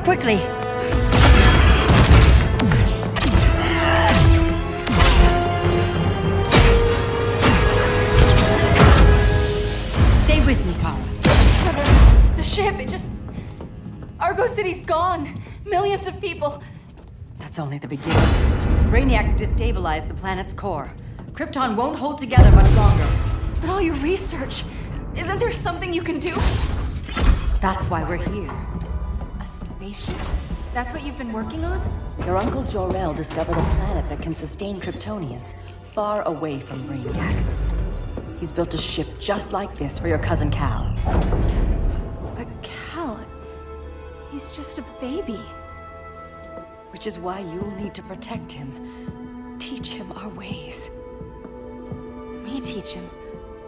Run quickly! Stay with me, Kara. Brother, the ship, it just... Argo City's gone. Millions of people. That's only the beginning. Brainiacs destabilized the planet's core. Krypton won't hold together much longer. But all your research, isn't there something you can do? That's why we're here. A spaceship? That's what you've been working on? Your uncle Jor-El discovered a planet that can sustain Kryptonians, far away from Brainiac. He's built a ship just like this for your cousin Cal. But Cal... he's just a baby. Which is why you'll need to protect him. Teach him our ways. Me teach him?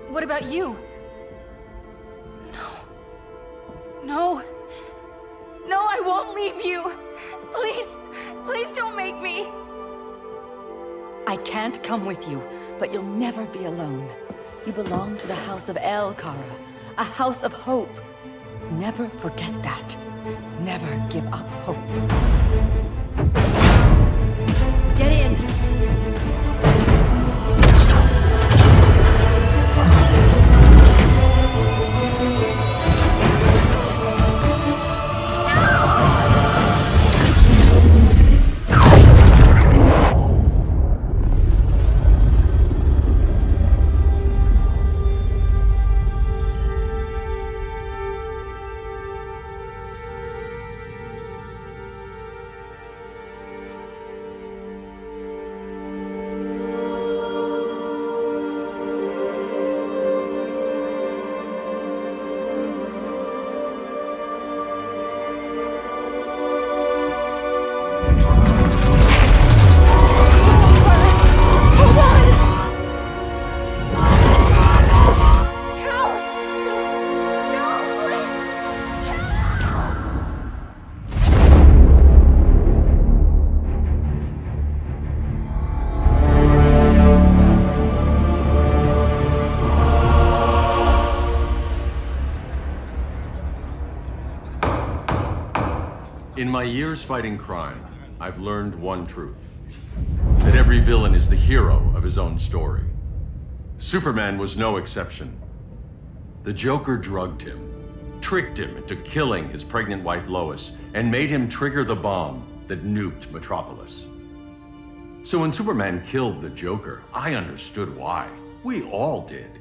What about you? No, I won't leave you. Please don't make me. I can't come with you, but you'll never be alone. You belong to the House of El, Kara. A house of hope. Never forget that. Never give up hope. Get in! In my years fighting crime, I've learned one truth. That every villain is the hero of his own story. Superman was no exception. The Joker drugged him, tricked him into killing his pregnant wife Lois, and made him trigger the bomb that nuked Metropolis. So when Superman killed the Joker, I understood why. We all did.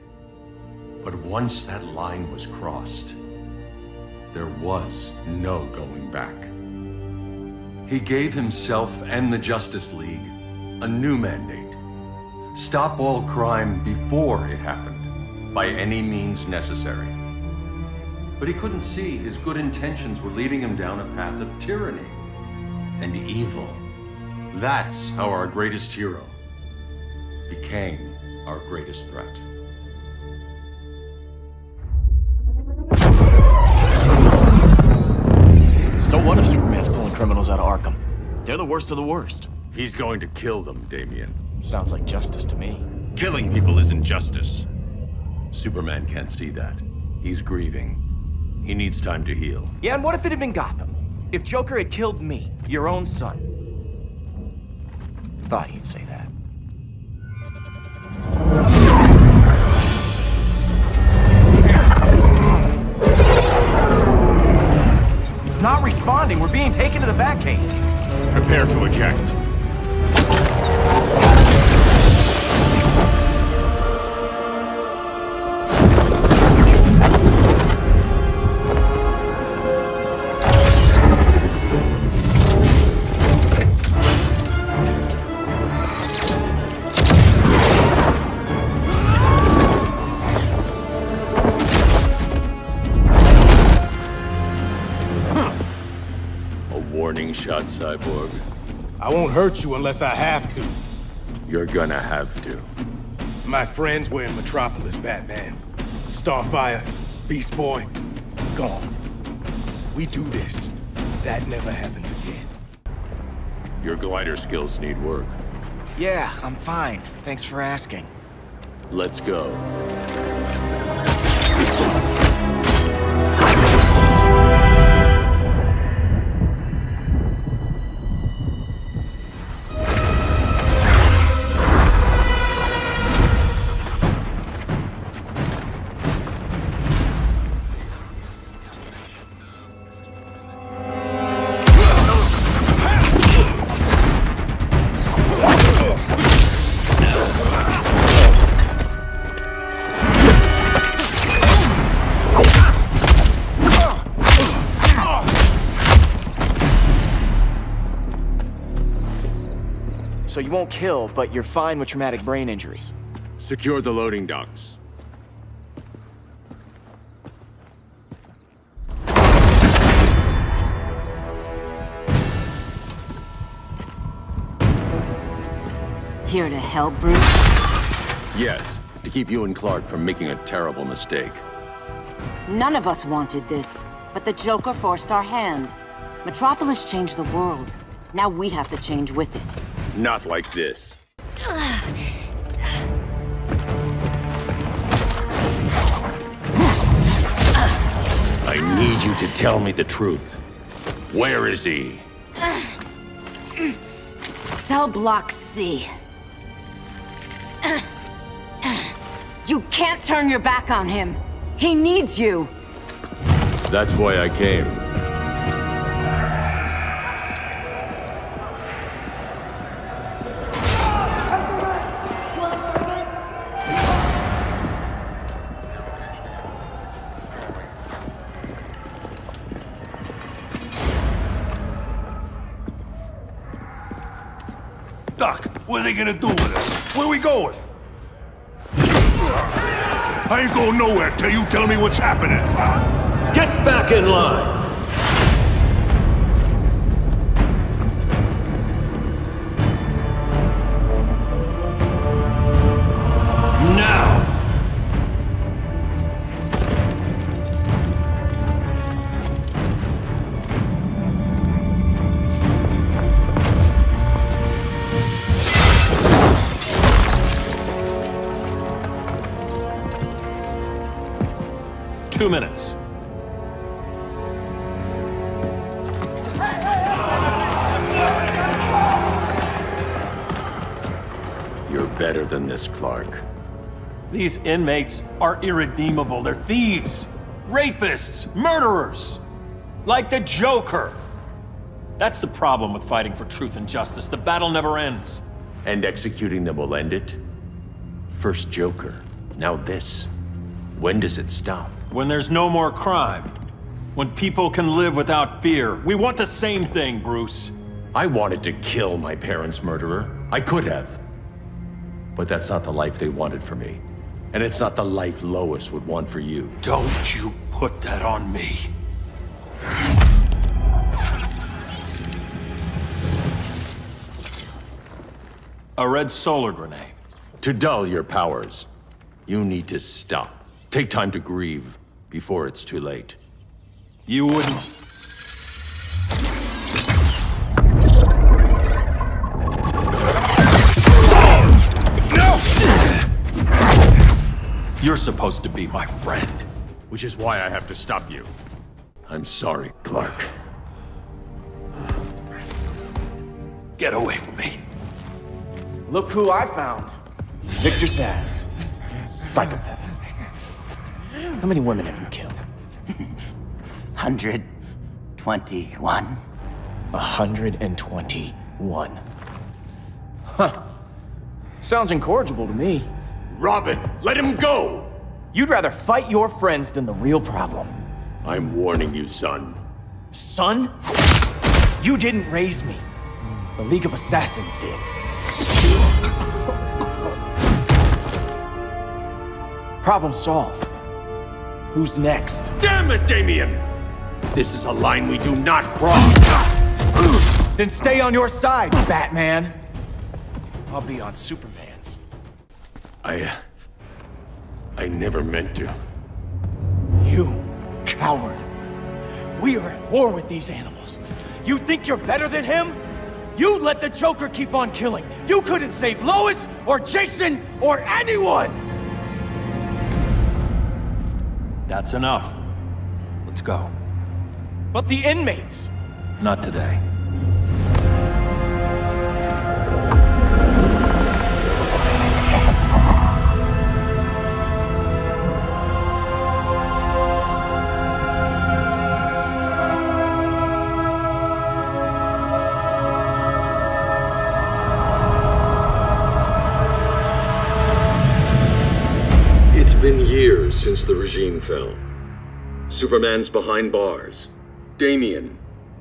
But once that line was crossed, there was no going back. He gave himself and the Justice League a new mandate. Stop all crime before it happened, by any means necessary. But he couldn't see his good intentions were leading him down a path of tyranny and evil. That's how our greatest hero became our greatest threat. So what if Superman's pulling criminals out of Arkham? They're the worst of the worst. He's going to kill them, Damian. Sounds like justice to me. Killing people isn't justice. Superman can't see that. He's grieving. He needs time to heal. Yeah, and what if it had been Gotham? If Joker had killed me, your own son? Thought you'd say that. It's not responding. We're being taken to the Batcave. Prepare to eject. Warning shot, Cyborg. I won't hurt you unless I have to. You're gonna have to. My friends were in Metropolis, Batman. Starfire, Beast Boy, gone. We do this. That never happens again. Your glider skills need work. Yeah, I'm fine. Thanks for asking. Let's go. so you won't kill, but you're fine with traumatic brain injuries. Secure the loading docks. Here to help, Bruce? Yes, to keep you and Clark from making a terrible mistake. None of us wanted this, but the Joker forced our hand. Metropolis changed the world. Now we have to change with it. Not like this. I need you to tell me the truth. Where is he? Cell Block C. You can't turn your back on him. He needs you. That's why I came. Doc, what are they gonna do with us? Where we going? I ain't going nowhere till you tell me what's happening. Get back in line! Now! Two minutes. You're better than this, Clark. These inmates are irredeemable. They're thieves, rapists, murderers. Like the Joker. That's the problem with fighting for truth and justice. The battle never ends. And executing them will end it? First Joker, now this. When does it stop? When there's no more crime. When people can live without fear. We want the same thing, Bruce. I wanted to kill my parents' murderer. I could have. But that's not the life they wanted for me. And it's not the life Lois would want for you. Don't you put that on me. A red solar grenade. To dull your powers, you need to stop. Take time to grieve before it's too late. You wouldn't... You're supposed to be my friend. Which is why I have to stop you. I'm sorry, Clark. Get away from me. Look who I found. Victor Zsasz. Psychopath. How many women have you killed? 121. 121. Huh. Sounds incorrigible to me. Robin, let him go! You'd rather fight your friends than the real problem. I'm warning you, son. Son? You didn't raise me. The League of Assassins did. Problem solved. Who's next? Damn it, Damien! This is a line we do not cross! Then stay on your side, Batman. I'll be on Superman's. I never meant to. You coward. We are at war with these animals. You think you're better than him? You let the Joker keep on killing. You couldn't save Lois, or Jason, or anyone! That's enough. Let's go. But the inmates. Not today. It's been years since the regime fell. Superman's behind bars. Damien,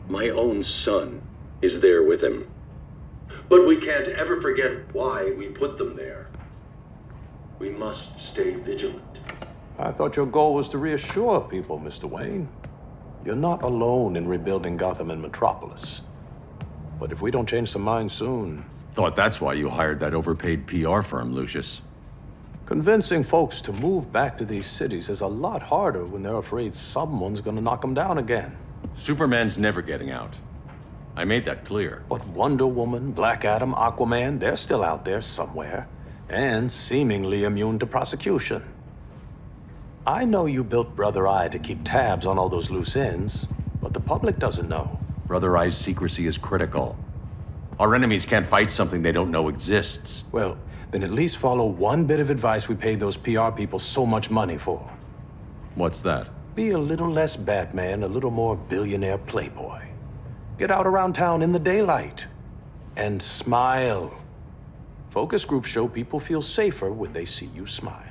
my own son, is there with him. But we can't ever forget why we put them there. We must stay vigilant. I thought your goal was to reassure people, Mr. Wayne. You're not alone in rebuilding Gotham and Metropolis. But if we don't change some minds soon... Thought that's why you hired that overpaid PR firm, Lucius. Convincing folks to move back to these cities is a lot harder when they're afraid someone's gonna knock them down again. Superman's never getting out. I made that clear. But Wonder Woman, Black Adam, Aquaman, they're still out there somewhere. And seemingly immune to prosecution. I know you built Brother Eye to keep tabs on all those loose ends, but the public doesn't know. Brother Eye's secrecy is critical. Our enemies can't fight something they don't know exists. Well, then at least follow one bit of advice we paid those PR people so much money for. What's that? Be a little less Batman, a little more billionaire playboy. Get out around town in the daylight. And smile. Focus groups show people feel safer when they see you smile.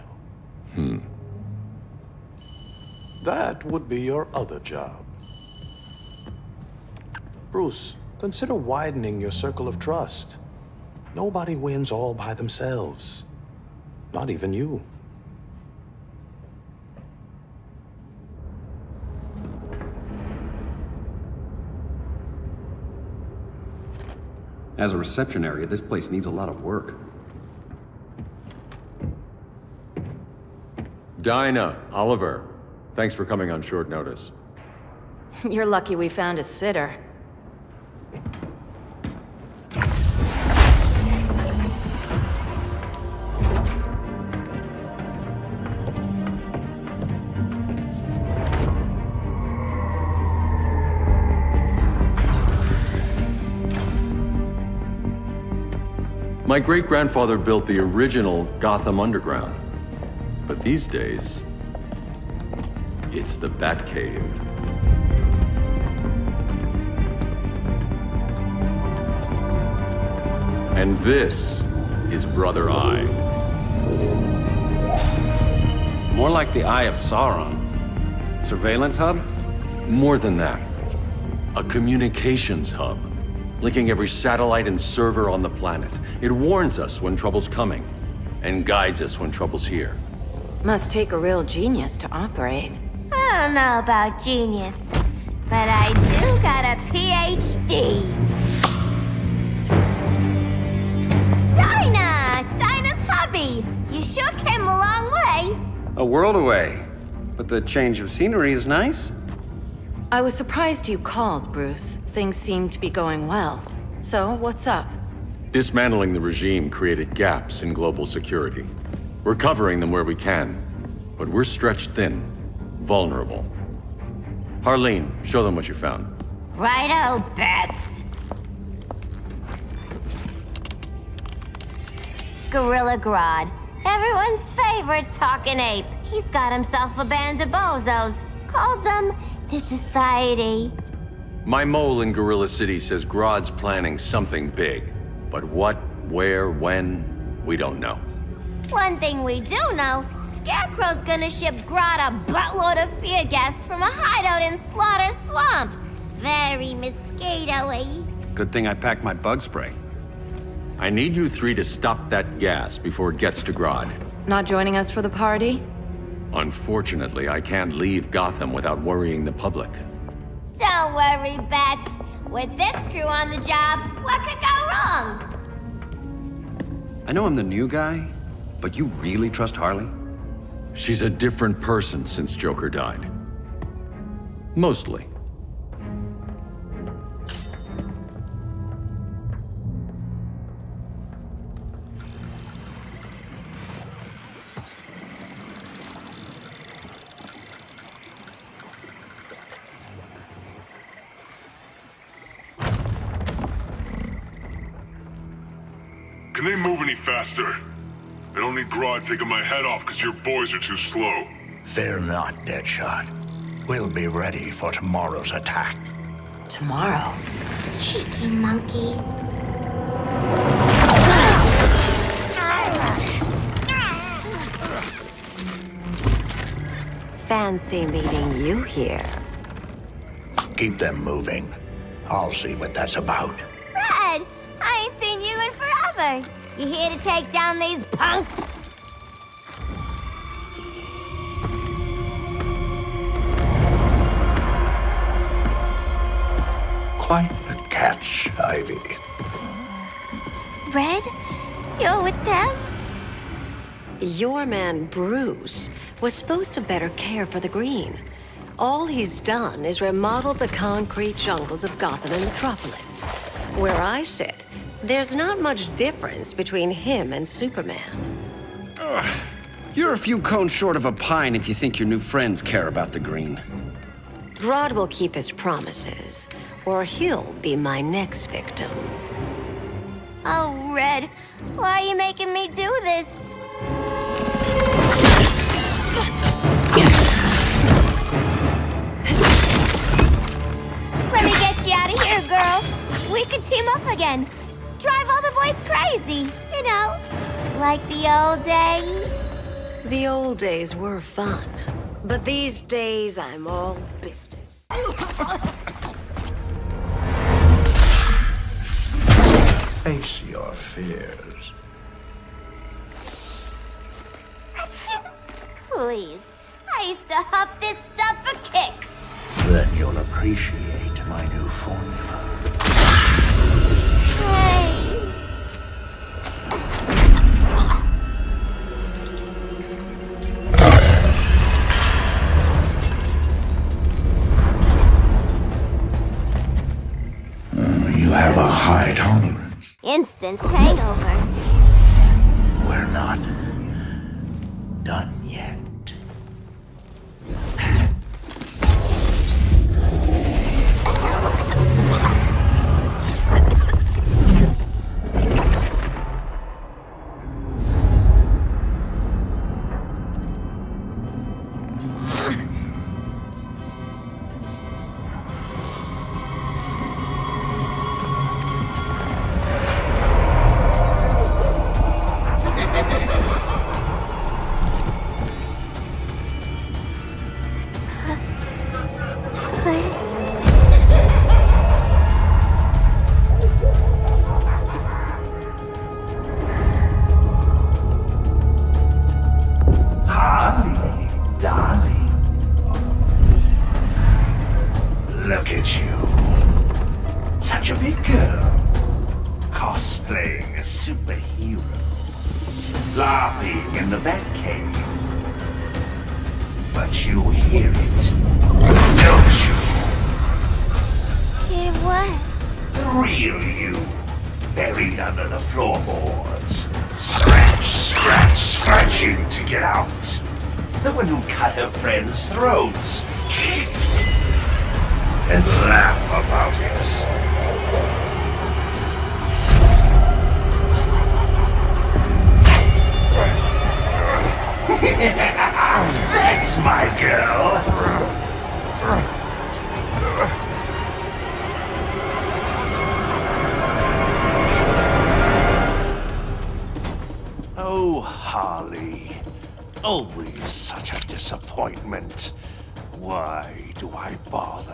That would be your other job. Bruce, consider widening your circle of trust. Nobody wins all by themselves. Not even you. As a reception area, this place needs a lot of work. Dinah, Oliver, thanks for coming on short notice. You're lucky we found a sitter. My great-grandfather built the original Gotham Underground. But these days, it's the Batcave. And this is Brother Eye. More like the Eye of Sauron. Surveillance hub? More than that. A communications hub, linking every satellite and server on the planet. It warns us when trouble's coming, and guides us when trouble's here. Must take a real genius to operate. I don't know about genius, but I do got a PhD. Dinah's hubby. You sure came a long way. A world away. But the change of scenery is nice. I was surprised you called, Bruce. Things seem to be going well. So, what's up? Dismantling the regime created gaps in global security. We're covering them where we can, but we're stretched thin, vulnerable. Harleen, show them what you found. Righto, Bats. Gorilla Grodd. Everyone's favorite talking ape. He's got himself a band of bozos. Calls them the Society. My mole in Gorilla City says Grodd's planning something big. But what, where, when, we don't know. One thing we do know, Scarecrow's gonna ship Grodd a buttload of fear gas from a hideout in Slaughter Swamp. Very mosquito-y. Good thing I packed my bug spray. I need you three to stop that gas before it gets to Grodd. Not joining us for the party? Unfortunately, I can't leave Gotham without worrying the public. Don't worry, Bats. With this crew on the job, what could go wrong? I know I'm the new guy, but you really trust Harley? She's a different person since Joker died. Mostly. Can they move any faster? I don't need Grodd taking my head off because your boys are too slow. Fear not, Deadshot. We'll be ready for tomorrow's attack. Tomorrow? Cheeky monkey. Fancy meeting you here. Keep them moving. I'll see what that's about. Red, I ain't seen offer. You here to take down these punks? Quite a catch, Ivy. Red? You're with them? Your man, Bruce, was supposed to better care for the green. All he's done is remodel the concrete jungles of Gotham and Metropolis. Where I sit, there's not much difference between him and Superman. You're a few cones short of a pine if you think your new friends care about the green. Grodd will keep his promises, or he'll be my next victim. Oh, Red, why are you making me do this? Let me get you out of here, girl. We could team up again. Drive all the boys crazy, you know, like the old days. The old days were fun, but these days I'm all business. Face your fears. Please, I used to huff this stuff for kicks. Then you'll appreciate my new formula. Hey. You have a high tolerance. Instant hangover. We're not done yet. Look at you. Such a big girl. Cosplaying a superhero. Laughing in the Batcave. But you hear it, don't you? Hear what? The real you. Buried under the floorboards. Scratching to get out. The one who cut her friends' throats. And laugh about it. That's my girl. Oh, Harley. Always such a disappointment. Why do I bother?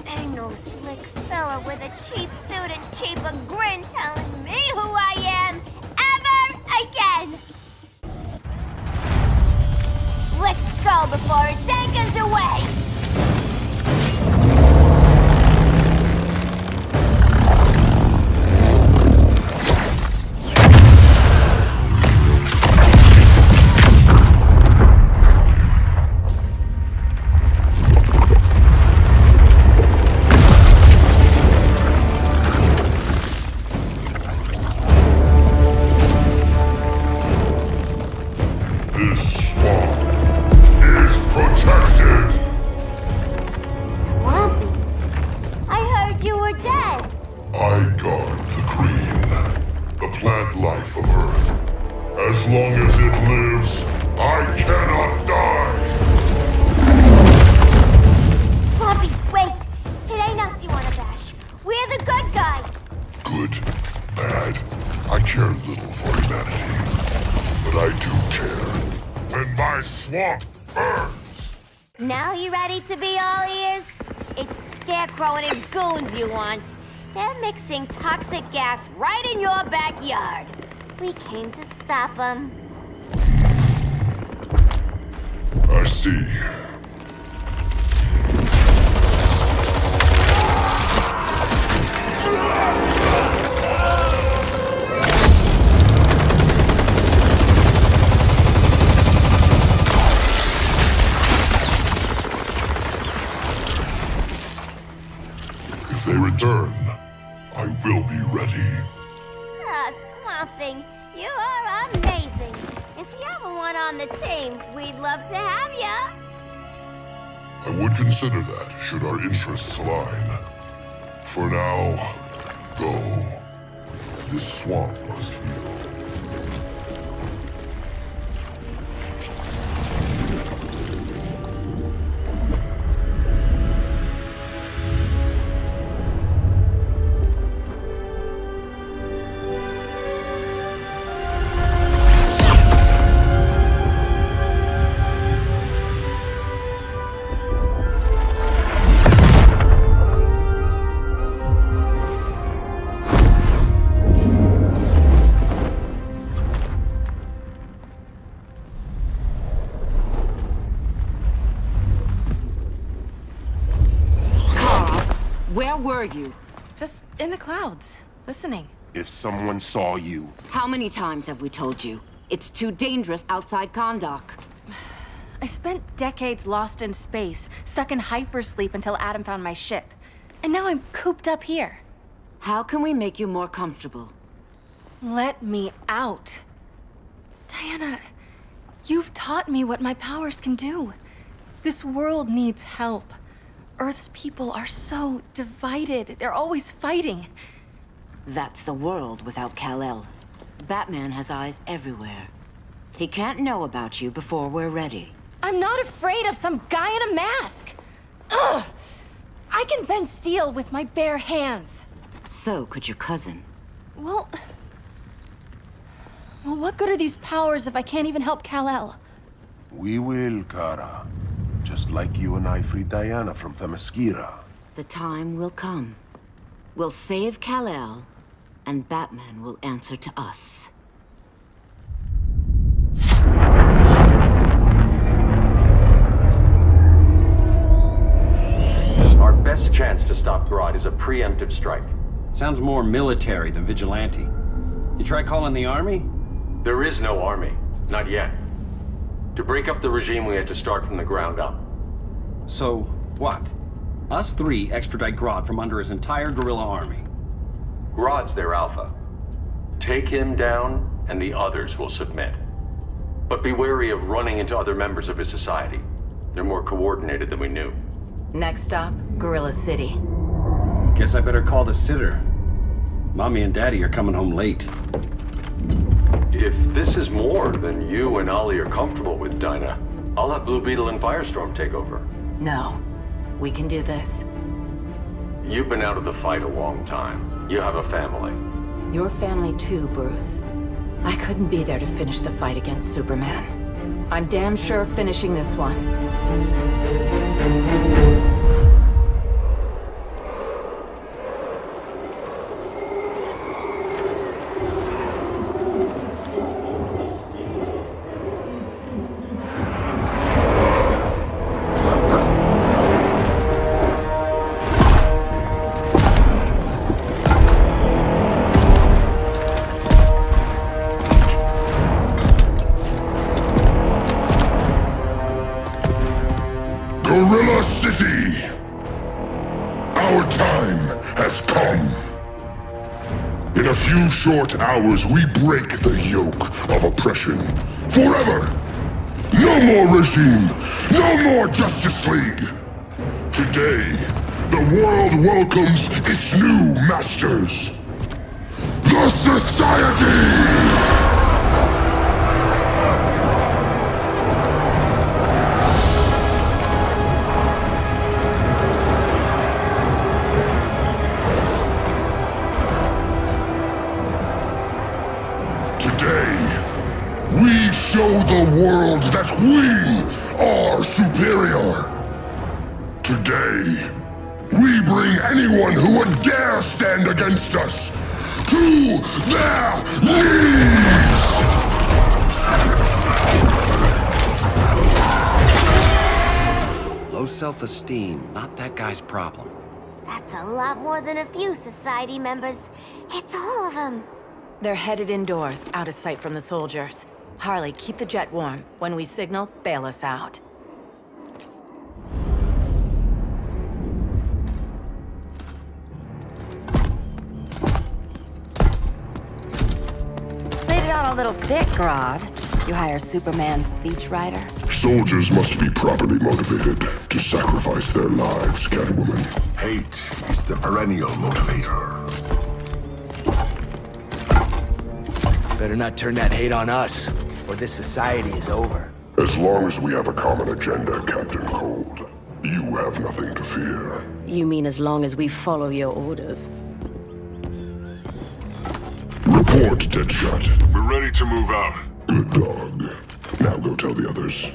Ain't no slick fella with a cheap suit and cheaper grin telling me who I am ever again. Let's go before it anchors away. This swamp is protected. Swampy? I heard you were dead. I guard the green, the plant life of Earth. As long as it lives, I cannot die. Swampy, wait. It ain't us you wanna bash. We're the good guys. Good, bad, I care little for humanity. But I do care. And my swamp burns. Now you ready to be all ears? It's Scarecrow and his goons you want. They're mixing toxic gas right in your backyard. We came to stop them. I see. If they return, I will be ready. Ah, Swamp Thing, you are amazing. If you ever want on the team, we'd love to have ya. I would consider that, should our interests align. For now, go. This swamp must heal. Where were you? Just in the clouds, listening. If someone saw you, How many times have we told you? It's too dangerous outside Kondak. I spent decades lost in space, stuck in hypersleep until Adam found my ship. And now I'm cooped up here. How can we make you more comfortable? Let me out. Diana, you've taught me what my powers can do. This world needs help. Earth's people are so divided. They're always fighting. That's the world without Kal-El. Batman has eyes everywhere. He can't know about you before we're ready. I'm not afraid of some guy in a mask. Ugh! I can bend steel with my bare hands. So could your cousin. Well, what good are these powers if I can't even help Kal-El? we will, Kara. Just like you and I freed Diana from Themyscira. The time will come. We'll save Kal-El, and Batman will answer to us. Our best chance to stop Grodd is a preemptive strike. Sounds more military than vigilante. You try calling the army? There is no army. Not yet. To break up the regime, we had to start from the ground up. So, what? Us three extradite Grodd from under his entire guerrilla army. Grodd's their alpha. Take him down, and the others will submit. But be wary of running into other members of his society. They're more coordinated than we knew. Next stop, Gorilla City. Guess I better call the sitter. Mommy and Daddy are coming home late. If this is more than you and Ollie are comfortable with, Dinah, I'll have Blue Beetle and Firestorm take over. No. We can do this. You've been out of the fight a long time. You have a family. Your family too, Bruce. I couldn't be there to finish the fight against Superman. I'm damn sure finishing this one. Gorilla City! Our time has come. In a few short hours, we break the yoke of oppression. Forever! No more regime! No more Justice League! Today, the world welcomes its new masters. The Society! We show the world that we are superior. Today, We bring anyone who would dare stand against us to their knees! Low self-esteem, not that guy's problem. That's a lot more than a few society members. It's all of them. They're headed indoors, out of sight from the soldiers. Harley, keep the jet warm. When we signal, bail us out. Played it on a little thick, Grodd. You hire Superman's speechwriter? Soldiers must be properly motivated to sacrifice their lives, Catwoman. Hate is the perennial motivator. Better not turn that hate on us, or this society is over. As long as we have a common agenda, Captain Cold, you have nothing to fear. You mean as long as we follow your orders? Report, Deadshot. We're ready to move out. Good dog. Now go tell the others.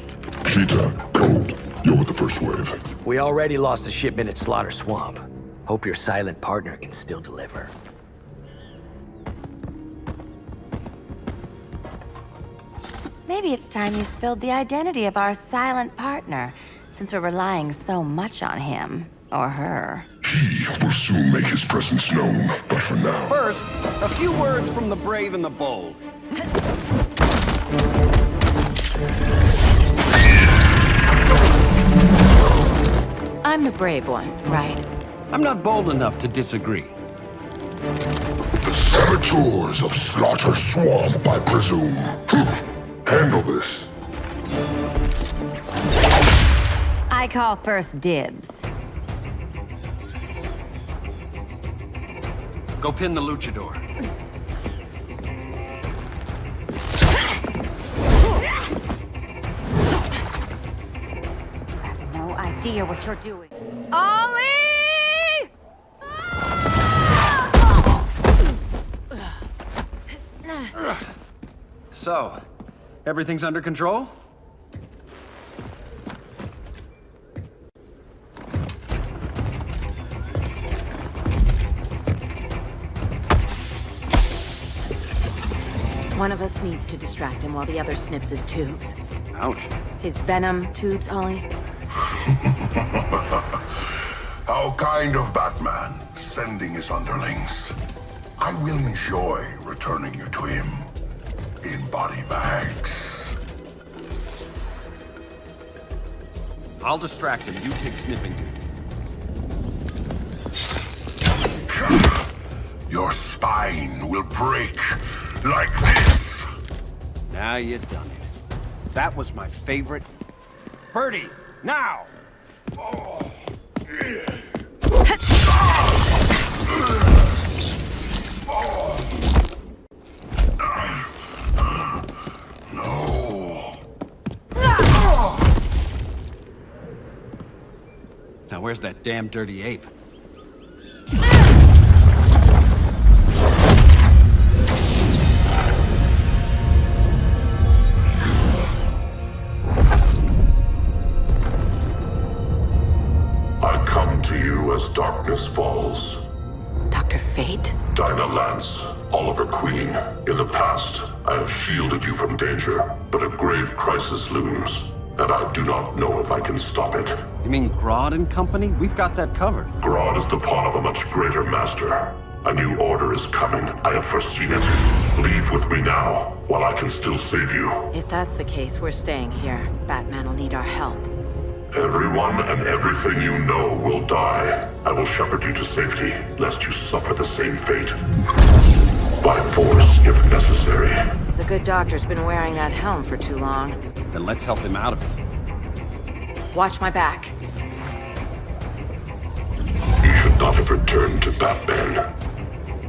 Cheetah, Cold, you're with the first wave. We already lost a shipment at Slaughter Swamp. Hope your silent partner can still deliver. Maybe it's time you spilled the identity of our silent partner, since we're relying so much on him. Or her. He will soon make his presence known, but for now... First, a few words from the brave and the bold. I'm the brave one, right? I'm not bold enough to disagree. The saboteurs of Slaughter Swamp, I presume. Handle this. I call first dibs. Go pin the luchador. You have no idea what you're doing. Ollie! So, everything's under control? One of us needs to distract him while the other snips his tubes. Ouch. His venom tubes, Ollie? How kind of Batman, sending his underlings. I will enjoy returning you to him in body bags. I'll distract him. You take sniffing duty. Your spine will break like this. Now you done it. That was my favorite. Birdie, now! Oh. No. Now where's that damn dirty ape? As darkness falls. Dr. Fate? Dinah Lance, Oliver Queen. In the past, I have shielded you from danger, but a grave crisis looms, and I do not know if I can stop it. You mean Grodd and company? We've got that covered. Grodd is the pawn of a much greater master. A new order is coming. I have foreseen it. Leave with me now, while I can still save you. If that's the case, we're staying here. Batman will need our help. Everyone and everything you know will die. I will shepherd you to safety, lest you suffer the same fate. By force, if necessary. The good doctor's been wearing that helm for too long. Then let's help him out of it. Watch my back. You should not have returned to Batman.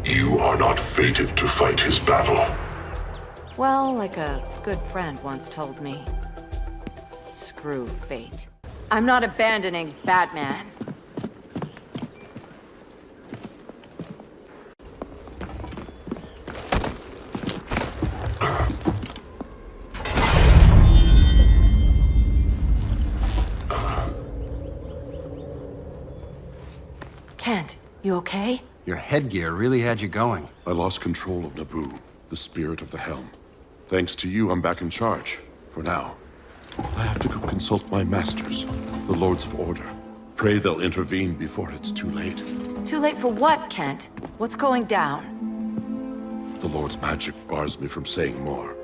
You are not fated to fight his battle. Well, like a good friend once told me. Screw fate. I'm not abandoning Batman. Kent, you okay? Your headgear really had you going. I lost control of Naboo, the spirit of the helm. Thanks to you, I'm back in charge. For now. I have to go consult my masters, the Lords of Order. Pray they'll intervene before it's too late. Too late for what, Kent? What's going down? The Lord's magic bars me from saying more.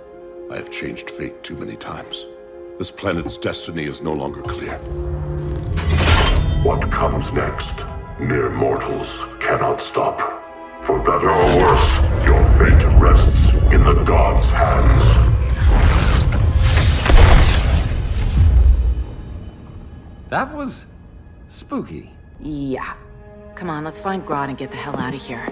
I have changed fate too many times. This planet's destiny is no longer clear. What comes next, mere mortals cannot stop. For better or worse, your fate rests in the gods' hands. That was spooky. Yeah. Come on, let's find Grodd and get the hell out of here.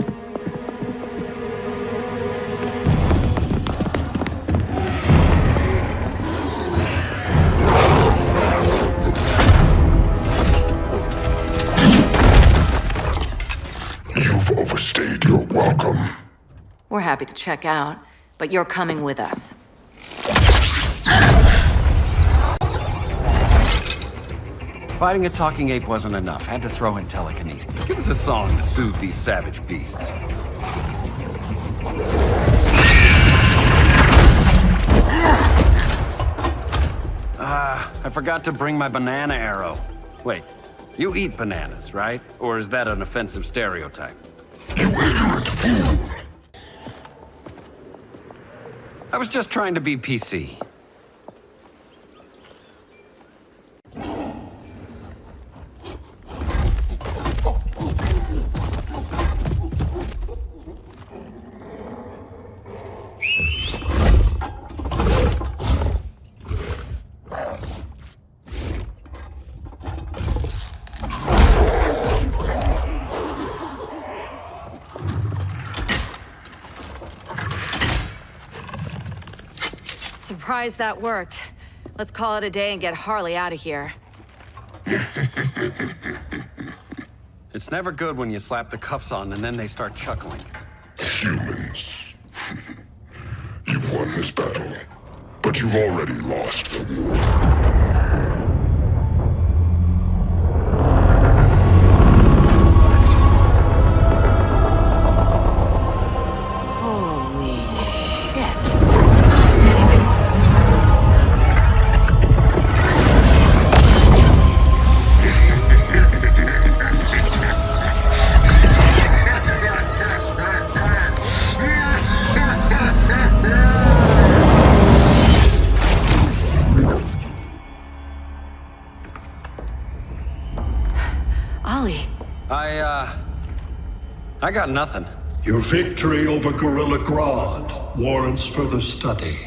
You've overstayed your welcome. We're happy to check out, but you're coming with us. Fighting a talking ape wasn't enough. Had to throw in telekinesis. Give us a song to soothe these savage beasts. I forgot to bring my banana arrow. Wait, you eat bananas, right? Or is that an offensive stereotype? You ignorant fool! I was just trying to be PC. Surprised that worked. Let's call it a day and get Harley out of here. It's never good when you slap the cuffs on and then they start chuckling. Humans. You've won this battle, but you've already lost the war. I got nothing. Your victory over Gorilla Grodd warrants further study.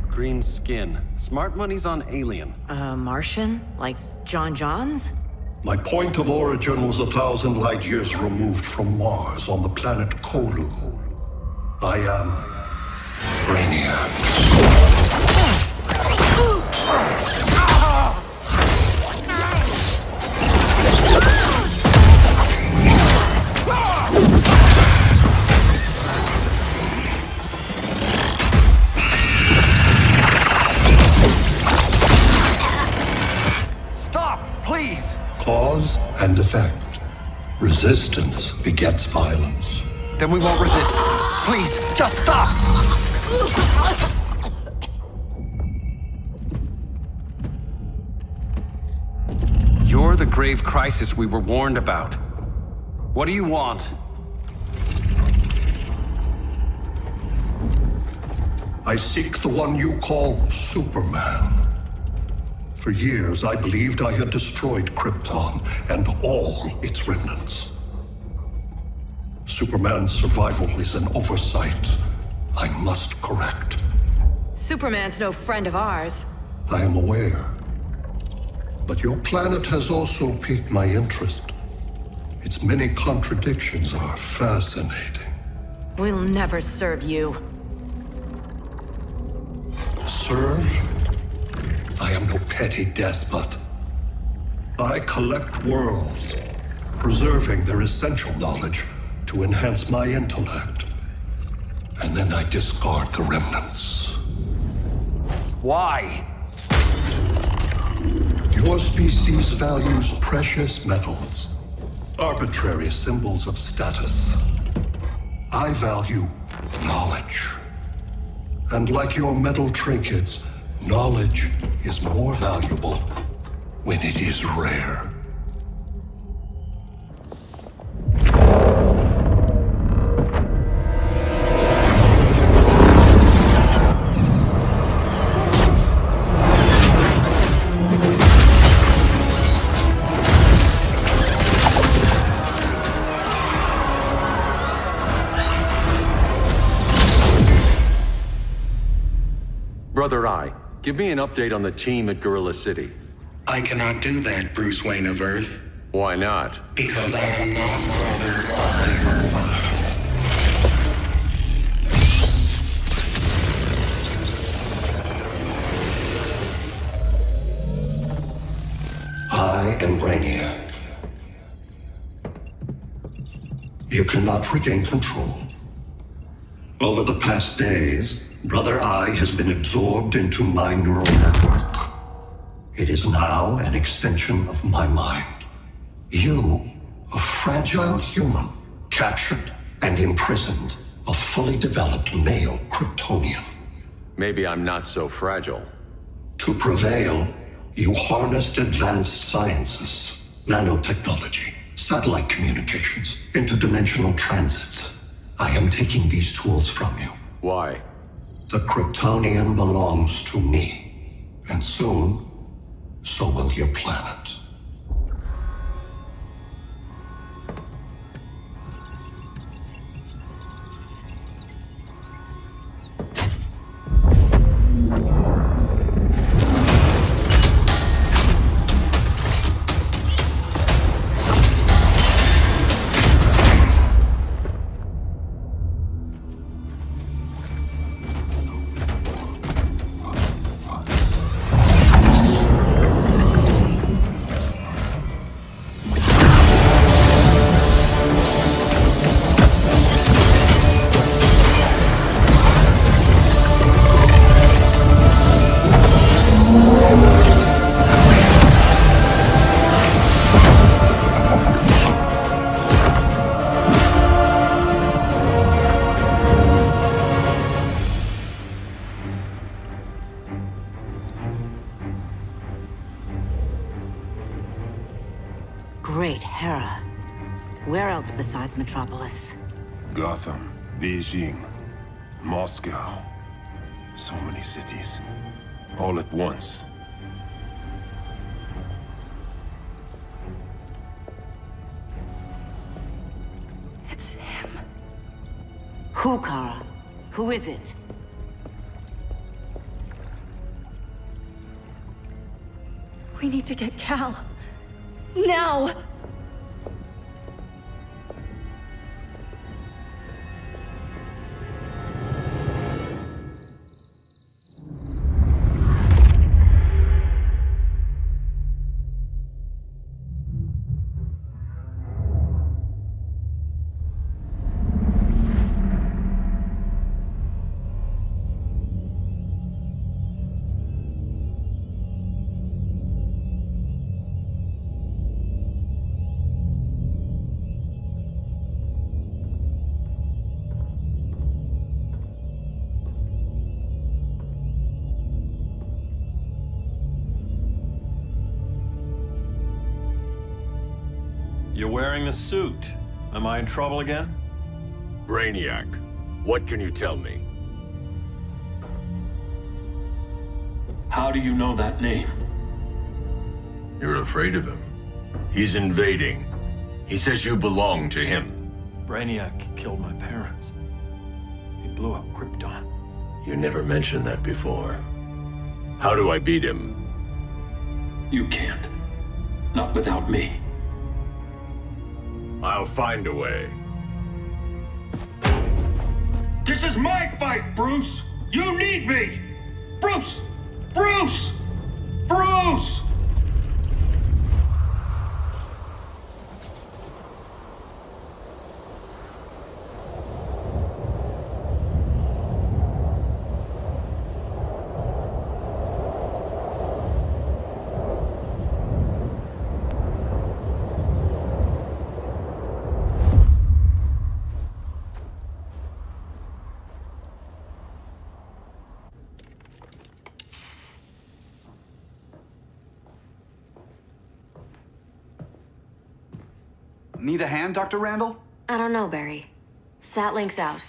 Green skin. Smart money's on alien. Martian? Like John Johns? My point of origin was 1,000 light years removed from Mars on the planet Kolu. I am Brainiac. Stop, please! Cause and effect. Resistance begets violence. Then we won't resist. Please, just stop! You're the grave crisis we were warned about. What do you want? I seek the one you call Superman. For years, I believed I had destroyed Krypton and all its remnants. Superman's survival is an oversight I must correct. Superman's no friend of ours. I am aware. But your planet has also piqued my interest. Its many contradictions are fascinating. We'll never serve you. Serve? I am no petty despot. I collect worlds, preserving their essential knowledge to enhance my intellect, and then I discard the remnants. Why? Your species values precious metals, arbitrary symbols of status. I value knowledge. And like your metal trinkets, knowledge is more valuable when it is rare. Brother Eye, give me an update on the team at Gorilla City. I cannot do that, Bruce Wayne of Earth. Why not? Because I am not Brother Eye. I am Brainiac. You cannot regain control. Over the past days, Brother Eye has been absorbed into my neural network. It is now an extension of my mind. You, a fragile human, captured and imprisoned a fully developed male Kryptonian. Maybe I'm not so fragile. To prevail, you harnessed advanced sciences, nanotechnology, satellite communications, interdimensional transit. I am taking these tools from you. Why? The Kryptonian belongs to me, and soon, so will your planet. Great Hera. Where else besides Metropolis? Gotham, Beijing, Moscow. So many cities. All at once. It's him. Who, Kara? Who is it? We need to get Cal. Now! You're wearing the suit. Am I in trouble again? Brainiac, what can you tell me? How do you know that name? You're afraid of him. He's invading. He says you belong to him. Brainiac killed my parents. He blew up Krypton. You never mentioned that before. How do I beat him? You can't. Not without me. I'll find a way. This is my fight, Bruce! You need me! Bruce! Bruce! Bruce! Need a hand, Dr. Randall? I don't know, Barry. Sat link's out.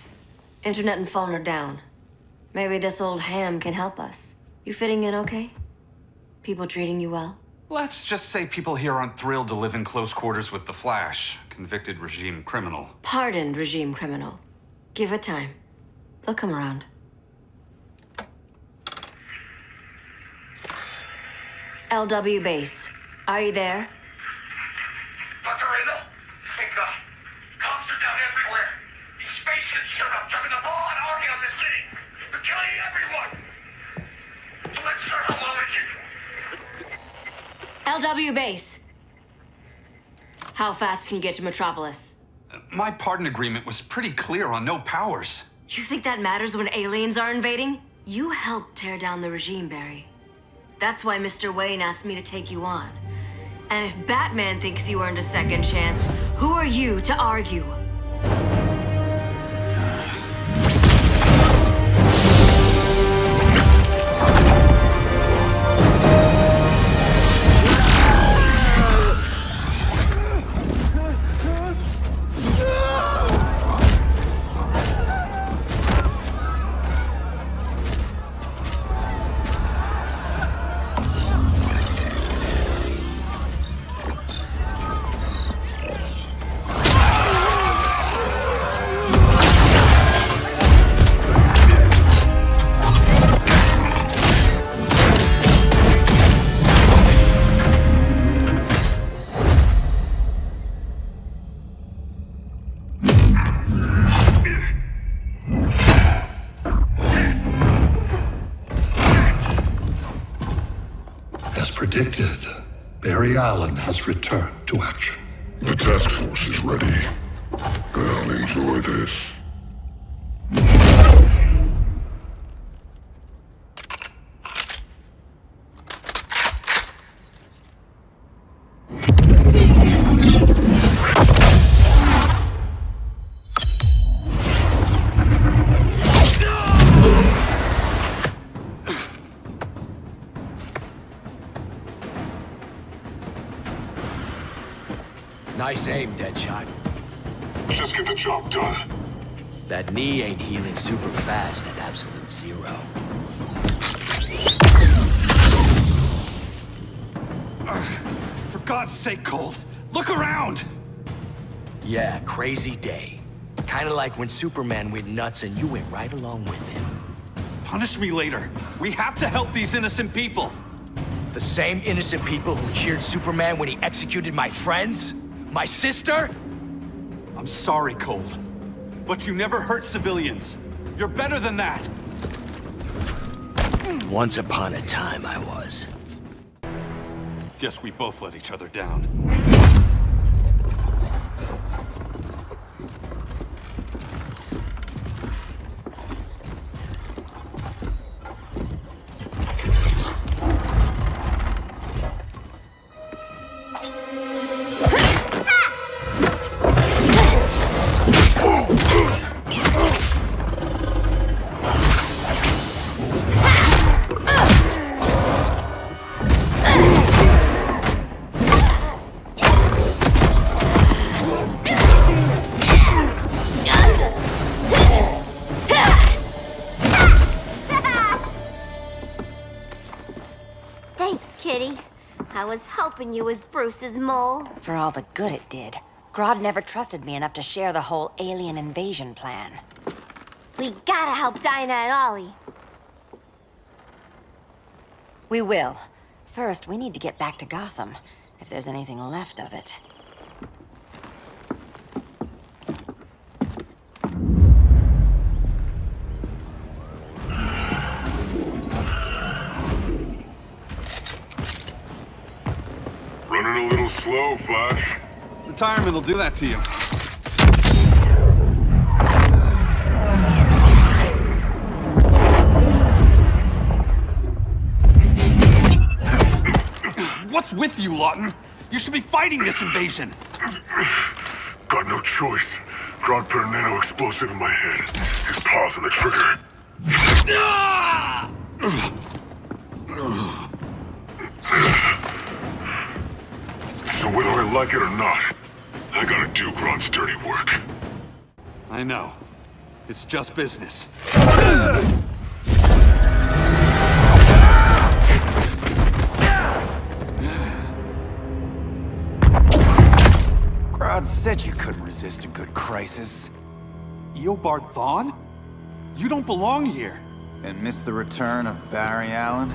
Internet and phone are down. Maybe this old ham can help us. You fitting in okay? People treating you well? Let's just say people here aren't thrilled to live in close quarters with the Flash, convicted regime criminal. Pardoned regime criminal. Give it time. They'll come around. LW base. Are you there? Dr. Randall? Comms are down everywhere. These spaceships showed up, driving the ball and army on this city. They're killing everyone. So let's start a low LW base. How fast can you get to Metropolis? My pardon agreement was pretty clear on no powers. You think that matters when aliens are invading? You helped tear down the regime, Barry. That's why Mr. Wayne asked me to take you on. And if Batman thinks you earned a second chance, who are you to argue? Predicted, Barry Allen has returned to action. The task force is ready. I'll enjoy this. Nice aim, Deadshot. Just get the job done. That knee ain't healing super fast at absolute zero. For God's sake, Cold, look around! Yeah, crazy day. Kinda like when Superman went nuts and you went right along with him. Punish me later. We have to help these innocent people. The same innocent people who cheered Superman when he executed my friends? My sister? I'm sorry, Cold, but you never hurt civilians. You're better than that. Once upon a time, I was. Guess we both let each other down. Thanks, Kitty. I was hoping you was Bruce's mole. For all the good it did. Grodd never trusted me enough to share the whole alien invasion plan. We gotta help Dinah and Ollie. We will. First, we need to get back to Gotham, if there's anything left of it. Running a little slow, Flash. Retirement will do that to you. What's with you, Lawton? You should be fighting this invasion. Got no choice. Grodd put a nano explosive in my head. His paws on the trigger. So whether I like it or not, I I gotta do Grodd's dirty work. I know. It's just business. Grodd said you couldn't resist a good crisis. Eobard Thawne? You don't belong here. And miss the return of Barry Allen?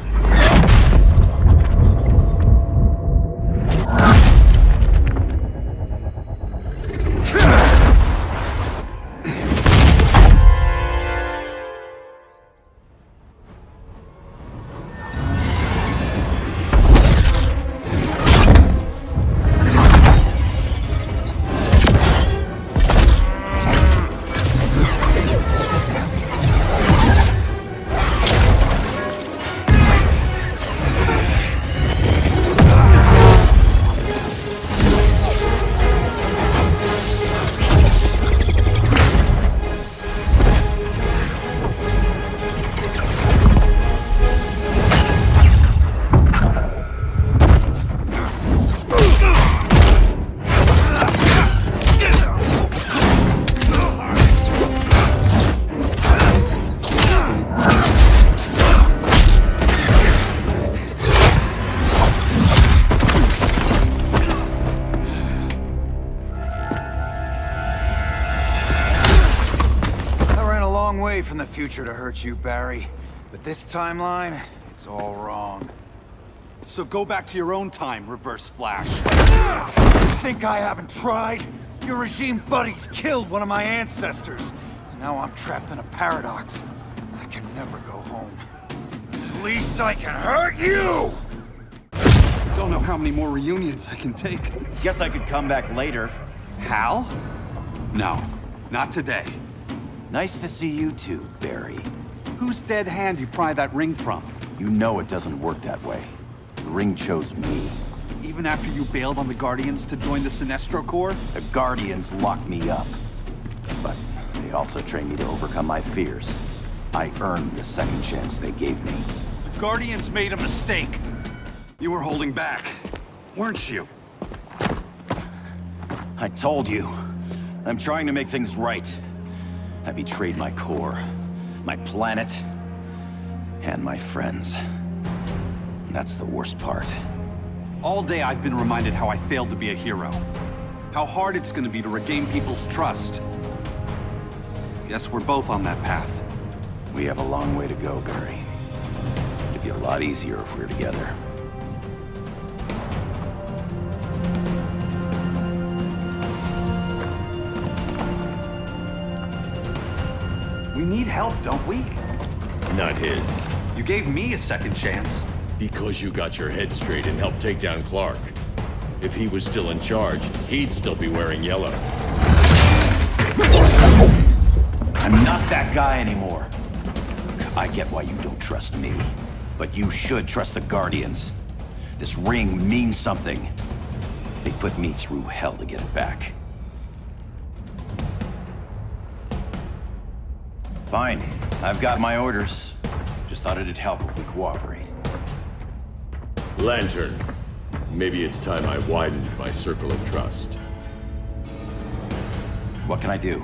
From the future to hurt you, Barry. But this timeline, it's all wrong. So go back to your own time, Reverse Flash. Think I haven't tried? Your regime buddies killed one of my ancestors. And now I'm trapped in a paradox. I can never go home. At least I can hurt you! Don't know how many more reunions I can take. Guess I could come back later. Hal? No, not today. Nice to see you too, Barry. Whose dead hand you pry that ring from? You know it doesn't work that way. The ring chose me. Even after you bailed on the Guardians to join the Sinestro Corps? The Guardians locked me up. But they also trained me to overcome my fears. I earned the second chance they gave me. The Guardians made a mistake. You were holding back, weren't you? I told you. I'm trying to make things right. I betrayed my core, my planet, and my friends. And that's the worst part. All day I've been reminded how I failed to be a hero. How hard it's gonna be to regain people's trust. Guess we're both on that path. We have a long way to go, Barry. It'd be a lot easier if we were together. We need help, don't we? Not his. You gave me a second chance. Because you got your head straight and helped take down Clark. If he was still in charge, he'd still be wearing yellow. I'm not that guy anymore. Look, I get why you don't trust me. But you should trust the Guardians. This ring means something. They put me through hell to get it back. Fine. I've got my orders. Just thought it'd help if we cooperate. Lantern. Maybe it's time I widened my circle of trust. What can I do?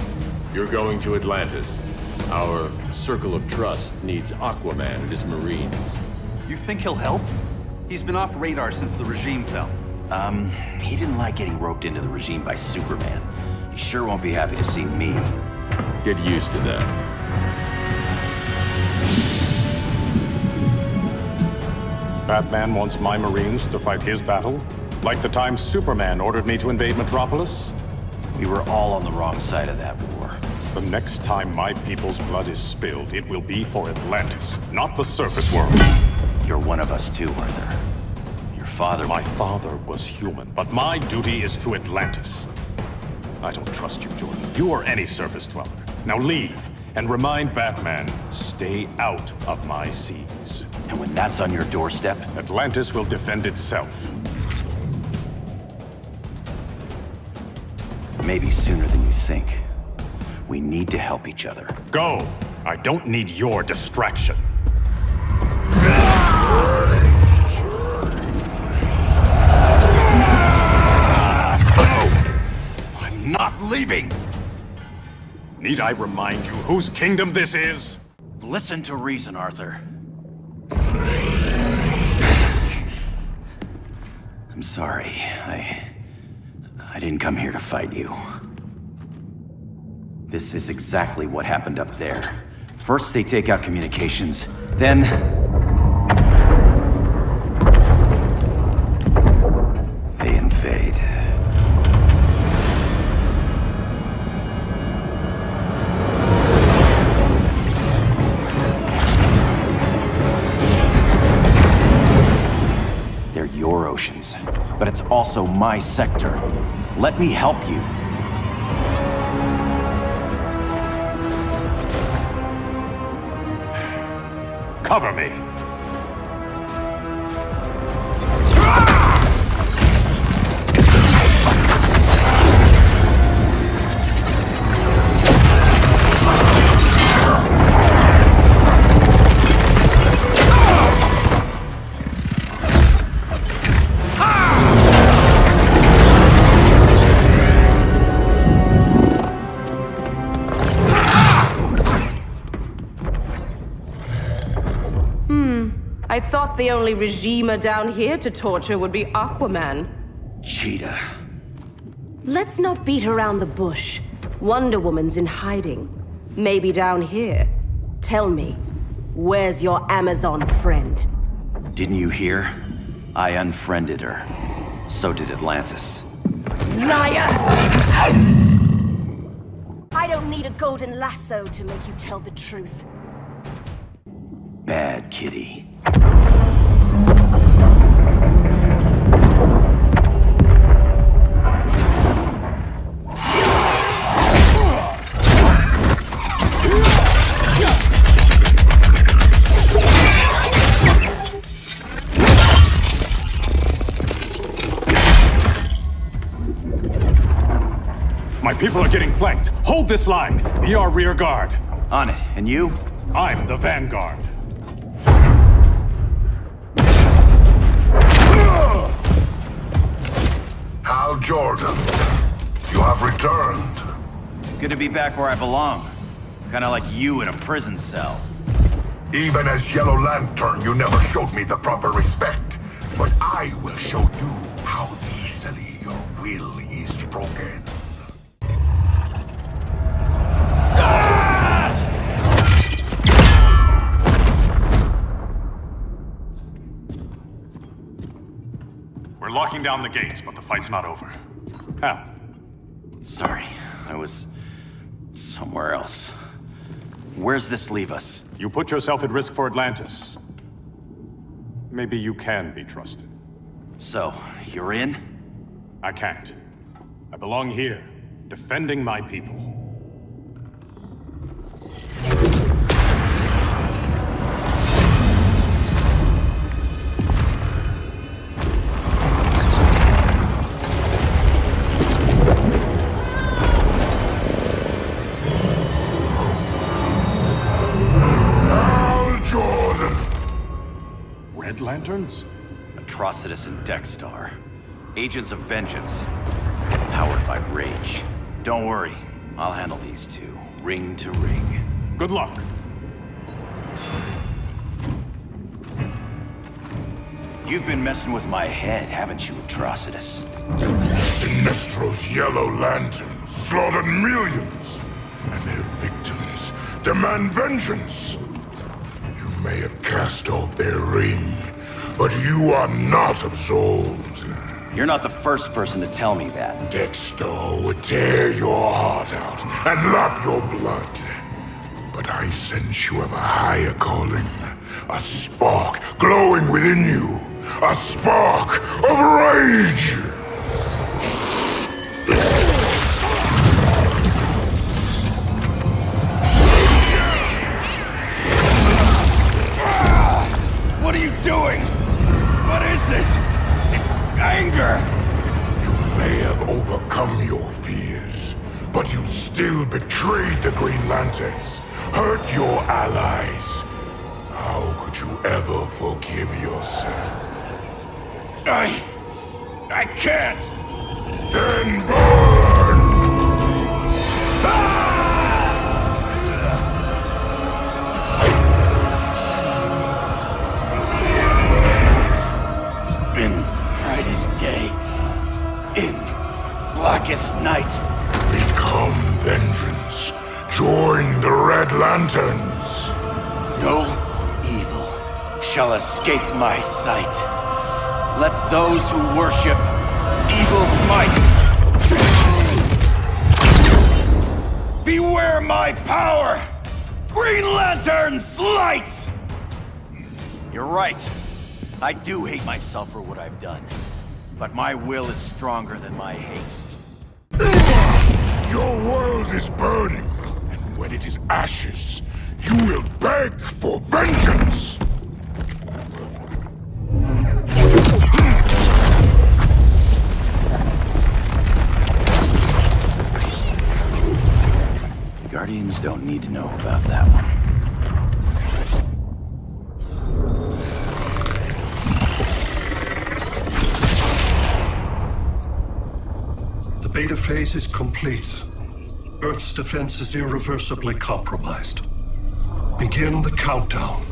You're going to Atlantis. Our circle of trust needs Aquaman and his Marines. You think he'll help? He's been off radar since the regime fell. He didn't like getting roped into the regime by Superman. He sure won't be happy to see me. Get used to that. Batman wants my Marines to fight his battle? Like the time Superman ordered me to invade Metropolis? We were all on the wrong side of that war. The next time my people's blood is spilled, it will be for Atlantis, not the surface world. You're one of us too, Arthur. Your father... My father was human, but my duty is to Atlantis. I don't trust you, Jordan. You or any surface dweller. Now leave, and remind Batman, stay out of my seas. And when that's on your doorstep? Atlantis will defend itself. Maybe sooner than you think. We need to help each other. Go! I don't need your distraction. not leaving! Need I remind you whose kingdom this is? Listen to reason, Arthur. I'm sorry. I didn't come here to fight you. This is exactly what happened up there. First they take out communications, then... they invade. They're your oceans, but it's also my sector. Let me help you. Cover me. I thought the only regimer down here to torture would be Aquaman. Cheetah. Let's not beat around the bush. Wonder Woman's in hiding. Maybe down here. Tell me, where's your Amazon friend? Didn't you hear? I unfriended her. So did Atlantis. Liar! I don't need a golden lasso to make you tell the truth. Bad kitty. My people are getting flanked. Hold this line. Be our rear guard. On it. And you? I'm the vanguard. Hal Jordan, you have returned. Good to be back where I belong. Kinda like you in a prison cell. Even as Yellow Lantern, you never showed me the proper respect. But I will show you how easily your will is broken. We're locking down the gates, but the fight's not over. Hal. Sorry, I was somewhere else. Where's this leave us? You put yourself at risk for Atlantis. Maybe you can be trusted. So, you're in? I can't. I belong here, defending my people. Lanterns? Atrocitus and Dexstar. Agents of Vengeance. Powered by rage. Don't worry, I'll handle these two, ring to ring. Good luck. You've been messing with my head, haven't you, Atrocitus? Sinestro's Yellow Lantern slaughtered millions, and their victims demand vengeance. You may have cast off their ring, but you are not absolved. You're not the first person to tell me that. Dexter would tear your heart out and lap your blood. But I sense you have a higher calling. A spark glowing within you. A spark of rage! What are you doing? What is this? This anger! You may have overcome your fears, but you still betrayed the Green Lanterns, hurt your allies. How could you ever forgive yourself? I can't! Then burn! lanterns. No evil shall escape my sight. Let those who worship evil's might beware my power! Green Lantern's light! You're right. I do hate myself for what I've done. But my will is stronger than my hate. Your world is burning, and when it is ashes, you will beg for vengeance! The Guardians don't need to know about that one. The beta phase is complete. Earth's defense is irreversibly compromised. Begin the countdown.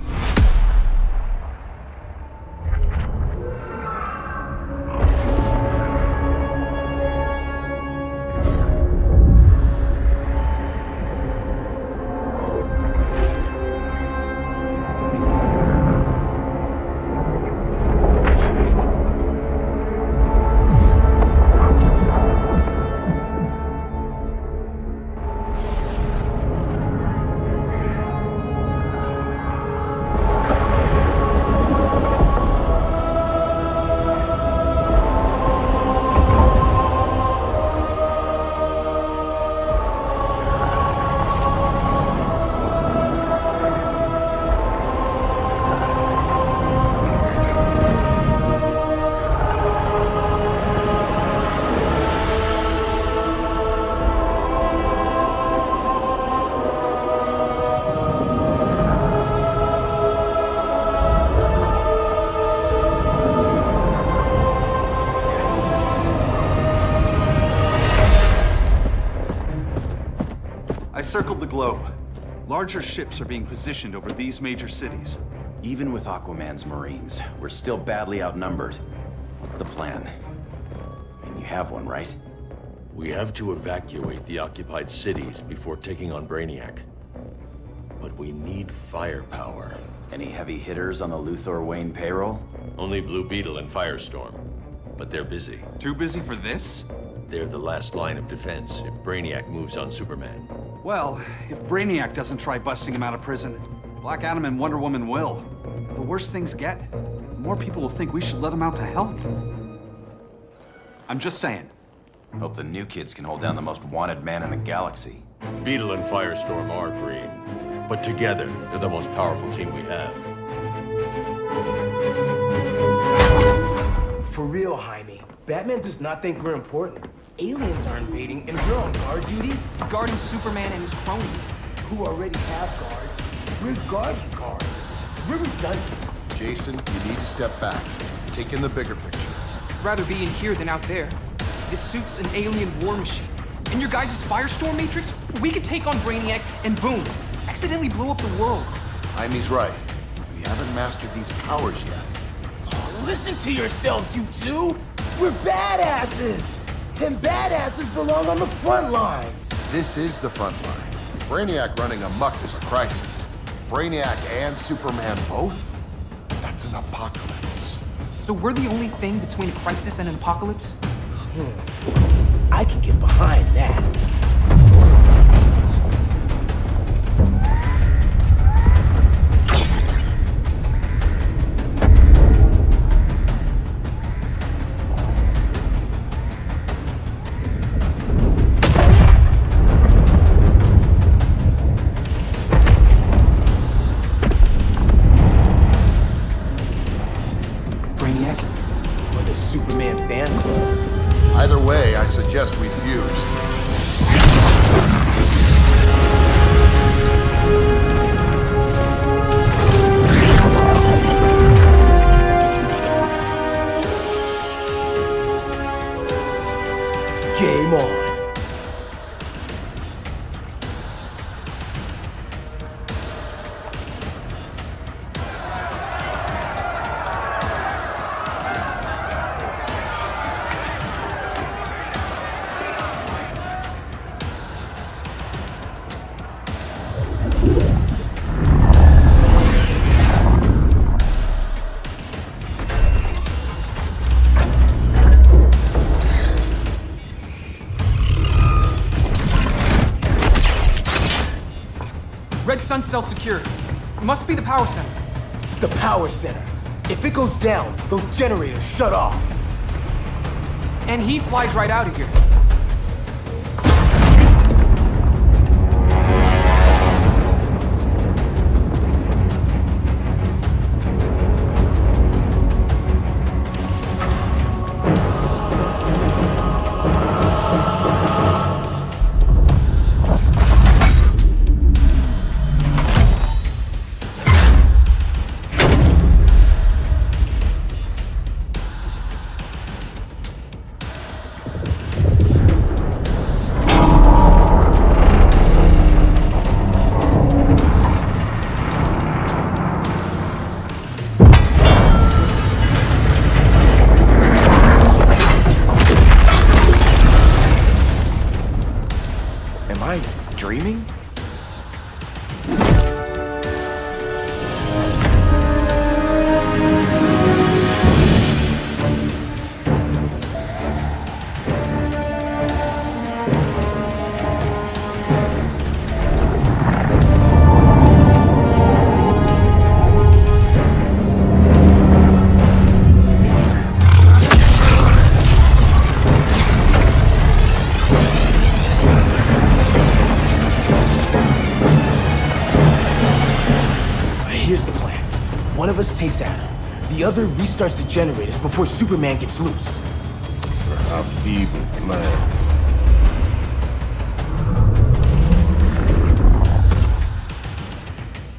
I circled the globe. Larger ships are being positioned over these major cities. Even with Aquaman's Marines, we're still badly outnumbered. What's the plan? And you have one, right? We have to evacuate the occupied cities before taking on Brainiac. But we need firepower. Any heavy hitters on the Luthor Wayne payroll? Only Blue Beetle and Firestorm. But they're busy. Too busy for this? They're the last line of defense if Brainiac moves on Superman. Well, if Brainiac doesn't try busting him out of prison, Black Adam and Wonder Woman will. The worse things get, the more people will think we should let him out to help. I'm just saying. Hope the new kids can hold down the most wanted man in the galaxy. Beetle and Firestorm are green, but together, they're the most powerful team we have. For real, Jaime. Batman does not think we're important. Aliens are invading, and we're on guard duty? Guarding Superman and his cronies. Who already have guards. We're guarding guards. We're redundant. Jason, you need to step back. Take in the bigger picture. I'd rather be in here than out there. This suit's an alien war machine. In your guys' Firestorm Matrix, we could take on Brainiac and boom, accidentally blow up the world. Jaime's right. We haven't mastered these powers yet. Oh, listen to yourselves, you two! We're badasses! And badasses belong on the front lines! This is the front line. Brainiac running amok is a crisis. Brainiac and Superman both? That's an apocalypse. So we're the only thing between a crisis and an apocalypse? I can get behind that. Brainiac? Or the Superman fan club? Either way, I suggest we fuse. Red Sun cell secured. It must be the power center. The power center. If it goes down, those generators shut off. And he flies right out of here. Am I dreaming? Here's the plan. One of us takes Adam. The other restarts the generators before Superman gets loose. For our feeble plan.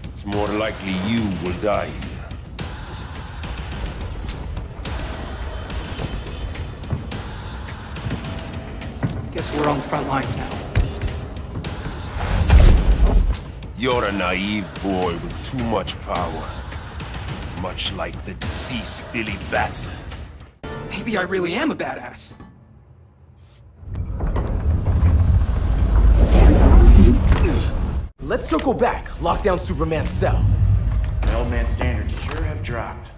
It's more likely you will die here. Guess we're on the front lines now. You're a naive boy with too much power. Much like the deceased Billy Batson. Maybe I really am a badass. Let's circle back, lock down Superman's cell. The old man's standards sure have dropped.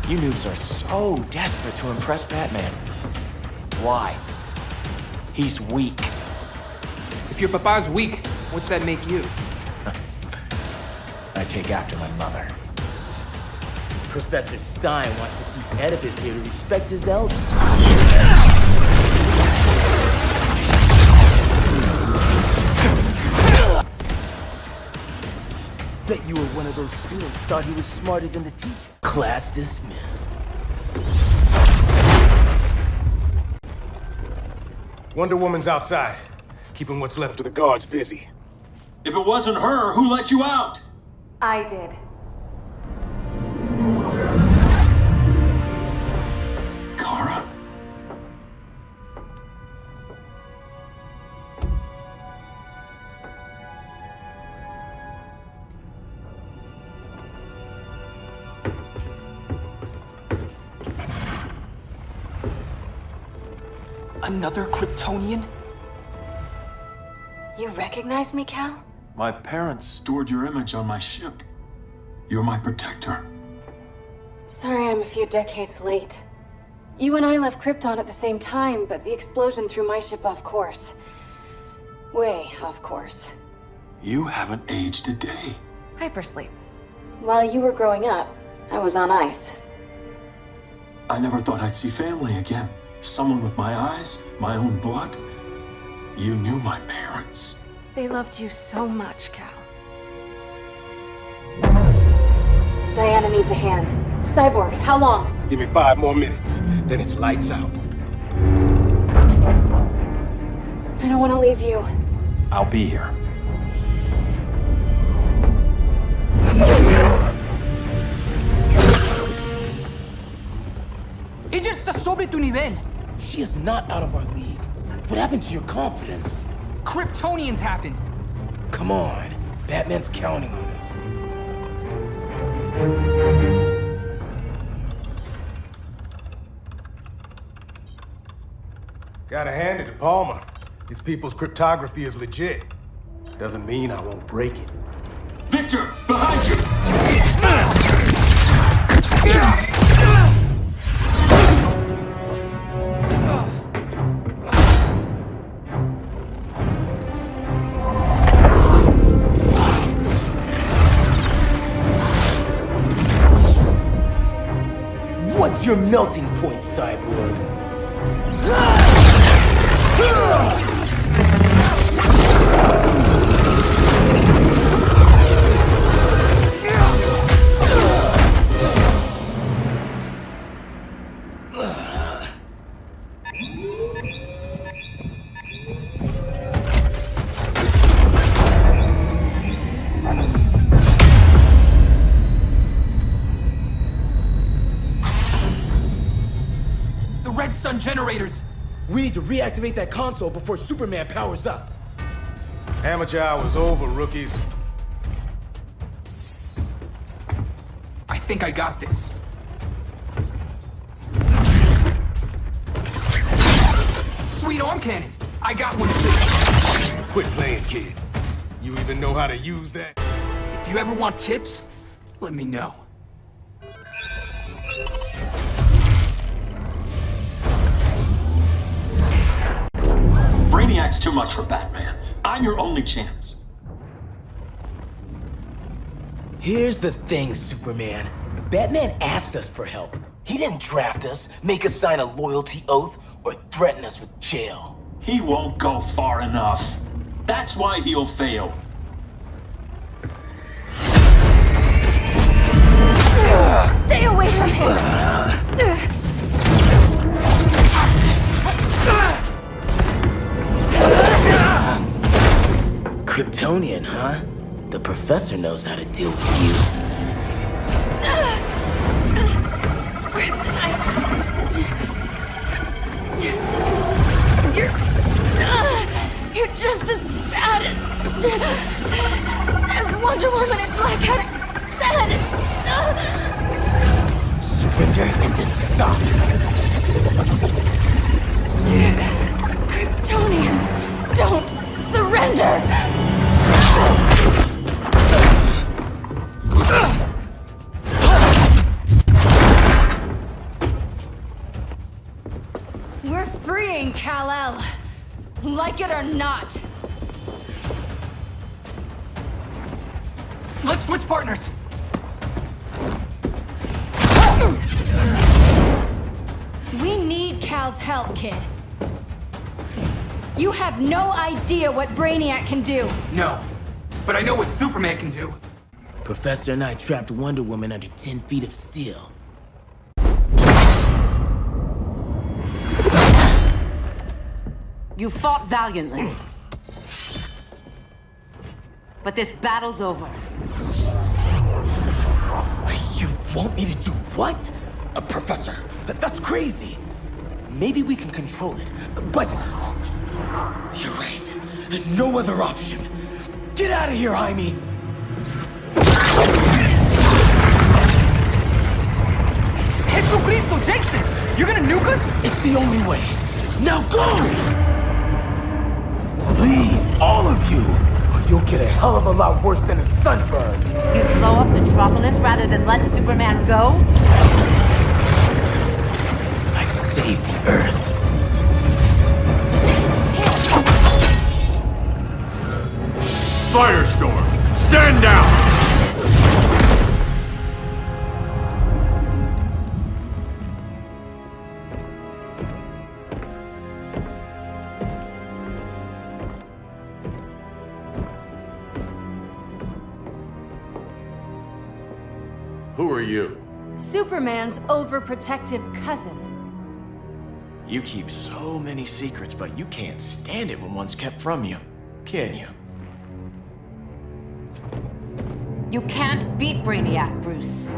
You noobs are so desperate to impress Batman. Why? He's weak. If your papa's weak, what's that make you? I take after my mother. Professor Stein wants to teach Oedipus here to respect his elders. Bet you were one of those students thought he was smarter than the teacher. Class dismissed. Wonder Woman's outside, keeping what's left of the guards busy. If it wasn't her, who let you out? I did. Kara? Another Kryptonian? You recognize me, Cal? My parents stored your image on my ship. You're my protector. Sorry I'm a few decades late. You and I left Krypton at the same time, but the explosion threw my ship off course. Way off course. You haven't aged a day. Hypersleep. While you were growing up, I was on ice. I never thought I'd see family again. Someone with my eyes, my own blood. You knew my parents. They loved you so much, Cal. Diana needs a hand. Cyborg, how long? Give me 5 more minutes, then it's lights out. I don't want to leave you. I'll be here. Ella está sobre tu nivel. She is not out of our league. What happened to your confidence? Kryptonians happen. Come on. Batman's counting on us. Gotta hand it to Palmer. His people's cryptography is legit. Doesn't mean I won't break it. Victor, behind you! What's your melting point, Cyborg? Red Sun generators! We need to reactivate that console before Superman powers up. Amateur hour's over, rookies. I think I got this. Sweet arm cannon! I got one too! Quit playing, kid. You even know how to use that? If you ever want tips, let me know. Brainiac's too much for Batman. I'm your only chance. Here's the thing, Superman. Batman asked us for help. He didn't draft us, make us sign a loyalty oath, or threaten us with jail. He won't go far enough. That's why he'll fail. Stay away from him! Kryptonian, huh? The professor knows how to deal with you. Kryptonite! You're just as bad as Wonder Woman and Black Cat said! Surrender and this stops. Kryptonians don't surrender! We're freeing Kal-El, like it or not. Let's switch partners! We need Cal's help, kid. You have no idea what Brainiac can do. No, but I know what Superman can do. Professor and I trapped Wonder Woman under 10 feet of steel. You fought valiantly. But this battle's over. You want me to do what? Professor, that's crazy. Maybe we can control it, but... You're right. No other option. Get out of here, Jaime! Jesucristo, Jason! You're gonna nuke us? It's the only way. Now go! Leave, all of you, or you'll get a hell of a lot worse than a sunburn. You'd blow up Metropolis rather than let Superman go? I'd save the Earth. Firestorm, stand down! Who are you? Superman's overprotective cousin. You keep so many secrets, but you can't stand it when one's kept from you, can you? You can't beat Brainiac, Bruce.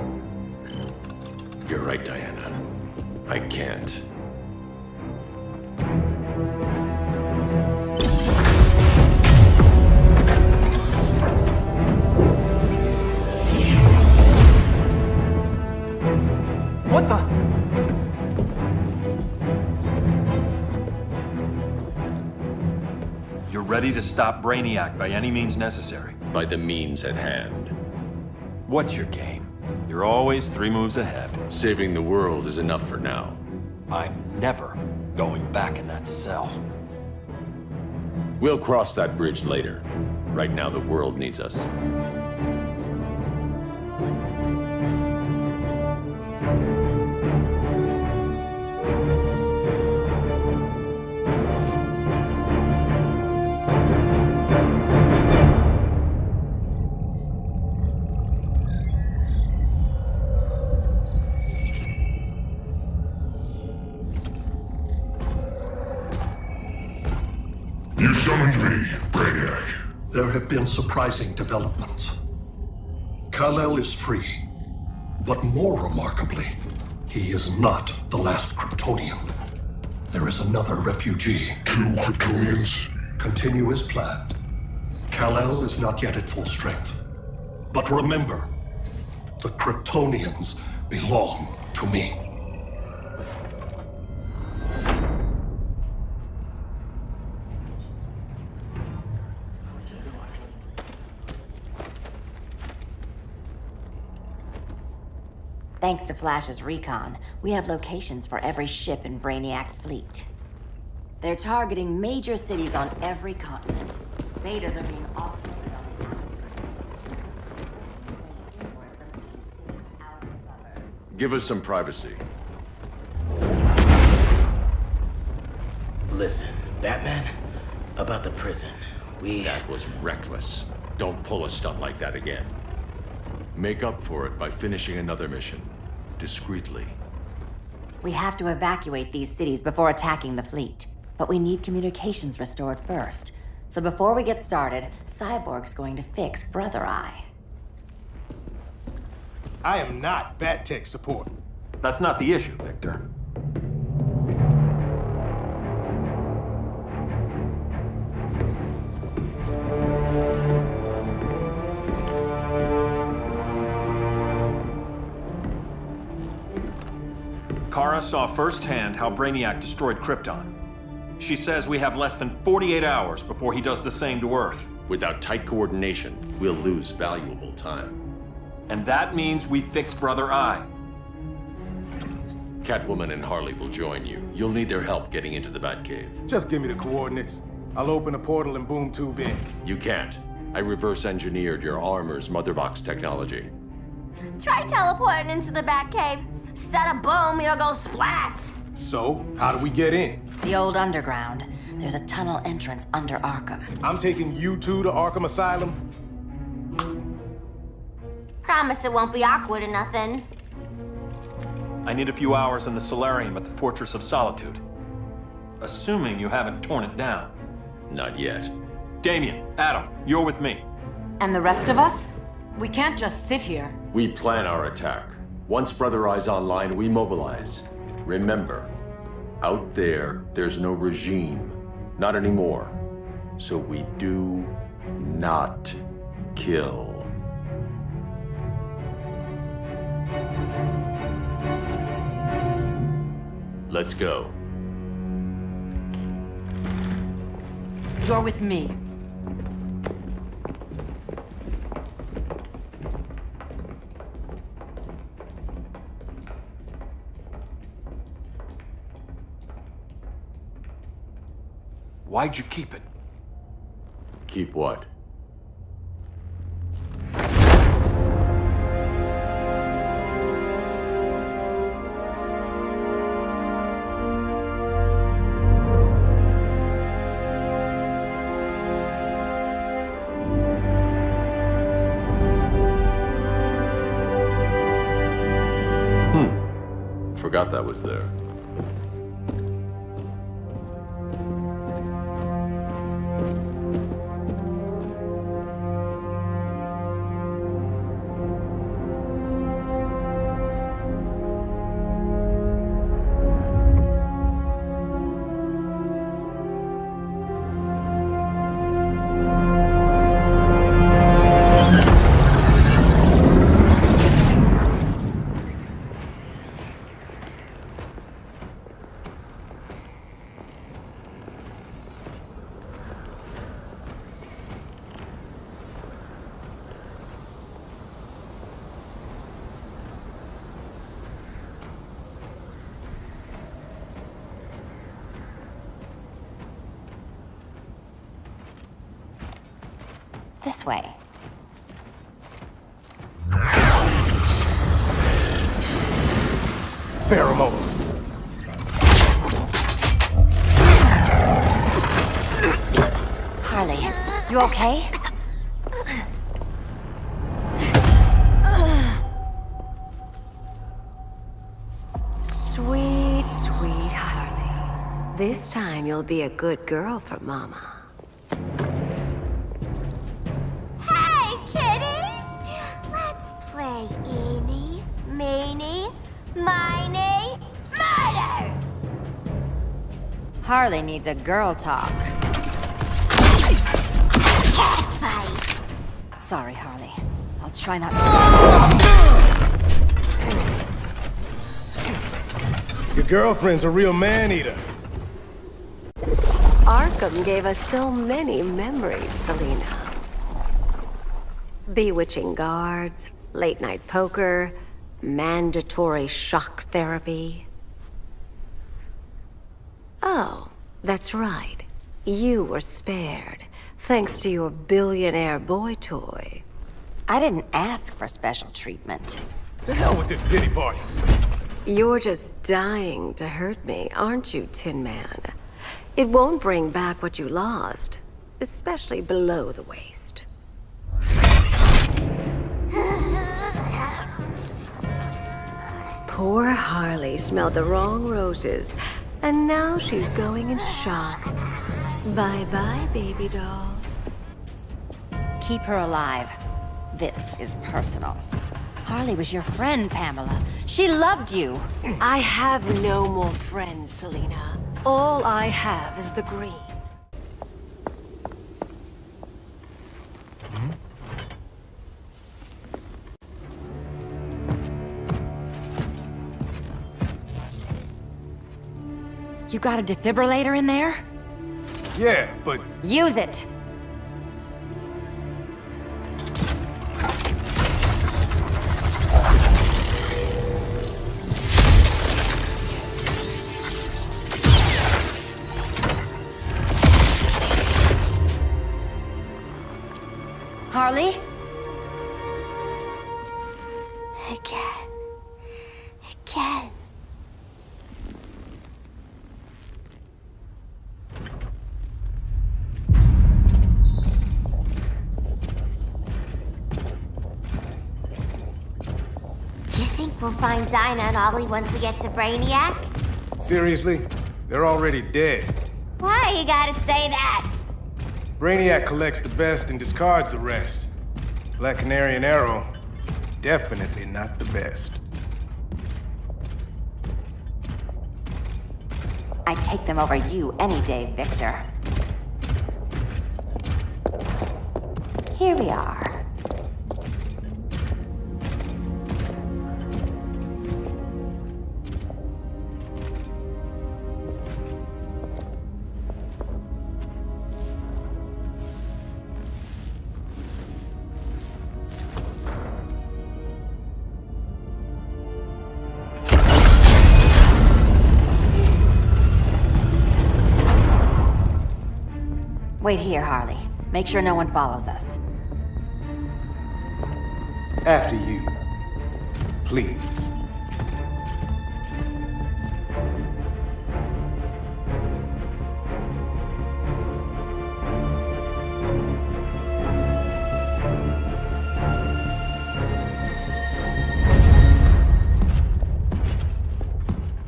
You're right, Diana. I can't. What the? You're ready to stop Brainiac by any means necessary. By the means at hand. What's your game? You're always 3 moves ahead. Saving the world is enough for now. I'm never going back in that cell. We'll cross that bridge later. Right now, the world needs us. You summoned me, Brainiac. There have been surprising developments. Kal-El is free, but more remarkably, he is not the last Kryptonian. There is another refugee. 2 Kryptonians? Continue as planned. Kal-El is not yet at full strength. But remember, the Kryptonians belong to me. Thanks to Flash's recon, we have locations for every ship in Brainiac's fleet. They're targeting major cities on every continent. Betas are being offloaded on the outskirts. Give us some privacy. Listen, Batman, about the prison, That was reckless. Don't pull a stunt like that again. Make up for it by finishing another mission. Discreetly. We have to evacuate these cities before attacking the fleet. But we need communications restored first. So before we get started, Cyborg's going to fix Brother Eye. I am not Bat Tech support. That's not the issue, Victor. Kara saw firsthand how Brainiac destroyed Krypton. She says we have less than 48 hours before he does the same to Earth. Without tight coordination, we'll lose valuable time. And that means we fix Brother Eye. Catwoman and Harley will join you. You'll need their help getting into the Batcave. Just give me the coordinates. I'll open a portal and boom tube in. You can't. I reverse engineered your armor's motherbox technology. Try teleporting into the Batcave. Instead of boom, you'll go splat. So, how do we get in? The old underground. There's a tunnel entrance under Arkham. I'm taking you two to Arkham Asylum. Promise it won't be awkward or nothing. I need a few hours in the solarium at the Fortress of Solitude. Assuming you haven't torn it down. Not yet. Damien, Adam, you're with me. And the rest of us? We can't just sit here. We plan our attack. Once Brother Eye's online, we mobilize. Remember, out there, there's no regime. Not anymore. So we do not kill. Let's go. You're with me. Why'd you keep it? Keep what? Forgot that was there. This way. Pheromones. Harley, you okay? Sweet, sweet Harley. This time you'll be a good girl for Mama. Harley needs a girl talk. Sorry, Harley. I'll try not Your girlfriend's a real man-eater. Arkham gave us so many memories, Selina. Bewitching guards, late-night poker, mandatory shock therapy. Oh, that's right. You were spared, thanks to your billionaire boy toy. I didn't ask for special treatment. To hell with this pity party. You're just dying to hurt me, aren't you, Tin Man? It won't bring back what you lost, especially below the waist. Poor Harley smelled the wrong roses, and now she's going into shock. Bye-bye, baby doll. Keep her alive. This is personal. Harley was your friend, Pamela. She loved you. I have no more friends, Selina. All I have is the green. You got a defibrillator in there? Yeah, but... Use it! Harley? Again. Again. You think we'll find Dinah and Ollie once we get to Brainiac? Seriously? They're already dead. Why you gotta say that? Brainiac collects the best and discards the rest. Black Canary and Arrow, definitely not the best. I'd take them over you any day, Victor. Here we are. Wait here, Harley. Make sure no one follows us. After you. Please.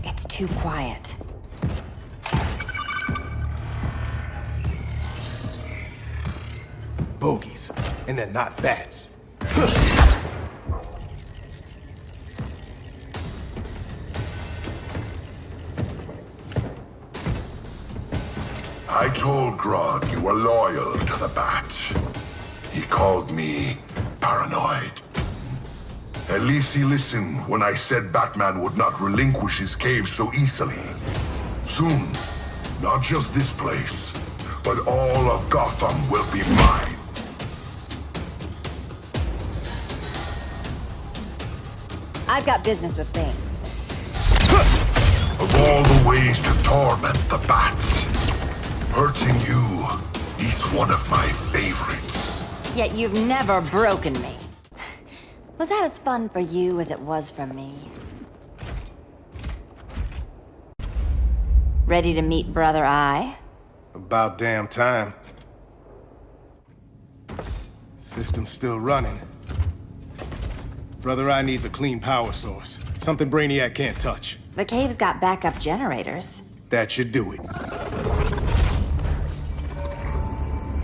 It's too quiet. Bogies. And they're not bats. I told Grodd you were loyal to the Bats. He called me paranoid. At least he listened when I said Batman would not relinquish his cave so easily. Soon, not just this place, but all of Gotham will be mine. I've got business with Bane. Of all the ways to torment the Bats, hurting you is one of my favorites. Yet you've never broken me. Was that as fun for you as it was for me? Ready to meet Brother Eye? About damn time. System's still running. Brother Eye needs a clean power source. Something Brainiac can't touch. The cave's got backup generators. That should do it.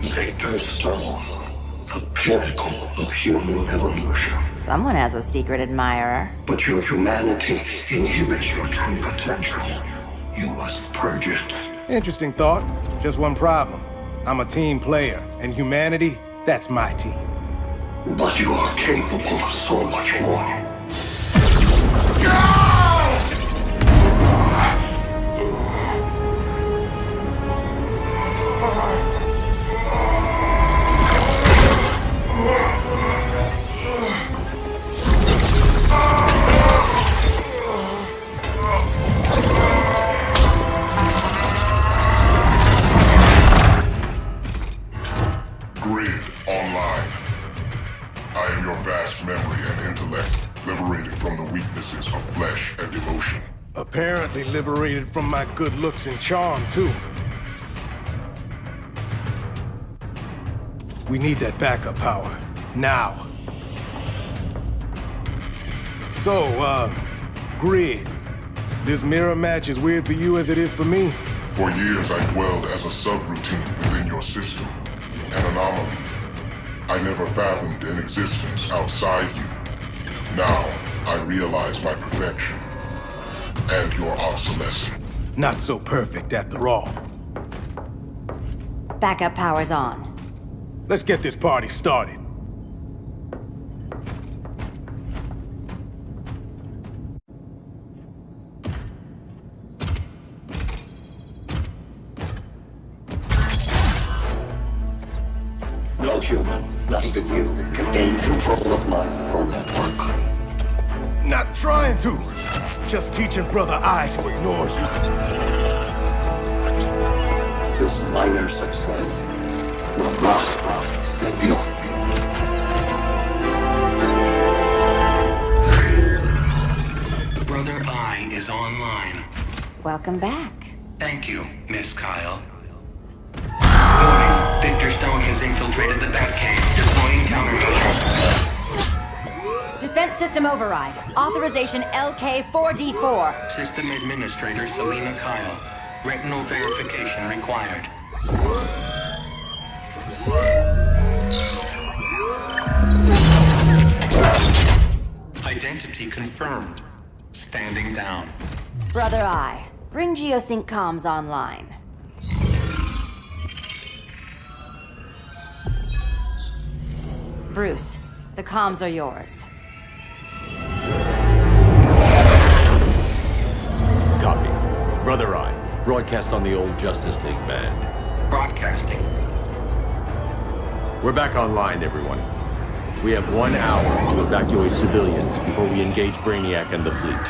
Victor's Stone, the pinnacle of human evolution. Someone has a secret admirer. But your humanity inhibits your true potential. You must purge it. Interesting thought. Just one problem. I'm a team player, and humanity, that's my team. But you are capable of so much more. Grid online. I am your vast memory and intellect, liberated from the weaknesses of flesh and emotion. Apparently liberated from my good looks and charm, too. We need that backup power. Now. So, Grid. This mirror match as weird for you as it is for me? For years I dwelled as a subroutine within your system. An anomaly. I never fathomed an existence outside you. Now, I realize my perfection. And your obsolescence. Not so perfect after all. Backup power's on. Let's get this party started. No human, not even you, can gain control of my neural network. Not trying to. Just teaching Brother I to ignore you. This minor success will not save you. Brother I is online. Welcome back. Thank you, Miss Kyle. Warning, Victor Stone has infiltrated the Batcave, deploying countermeasures. Defense system override. Authorization LK4D4. System Administrator Selena Kyle. Retinal verification required. Identity confirmed. Standing down. Brother I, bring Geosync comms online. Bruce, the comms are yours. Copy. Brother I, broadcast on the old Justice League band. Broadcasting. We're back online, everyone. We have 1 hour to evacuate civilians before we engage Brainiac and the fleet.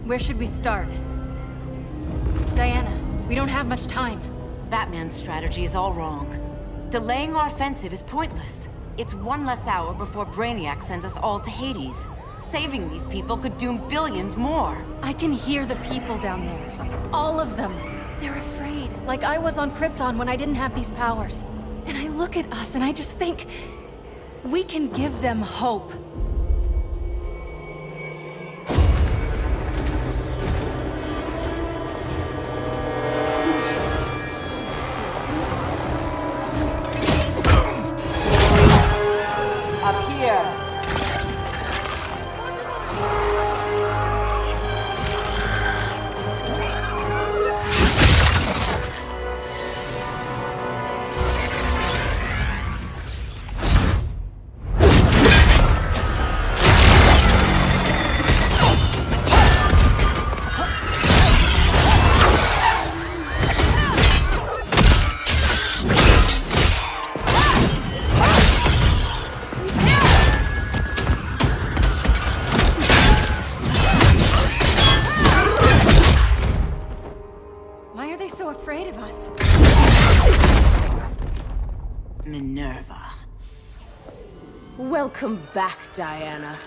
Where should we start? Diana, we don't have much time. Batman's strategy is all wrong. Delaying our offensive is pointless. It's 1 less hour before Brainiac sends us all to Hades. Saving these people could doom billions more. I can hear the people down there. All of them. They're afraid, like I was on Krypton when I didn't have these powers. And I look at us and I just think, we can give them hope. Up here. Why are they so afraid of us? Minerva. Welcome back, Diana.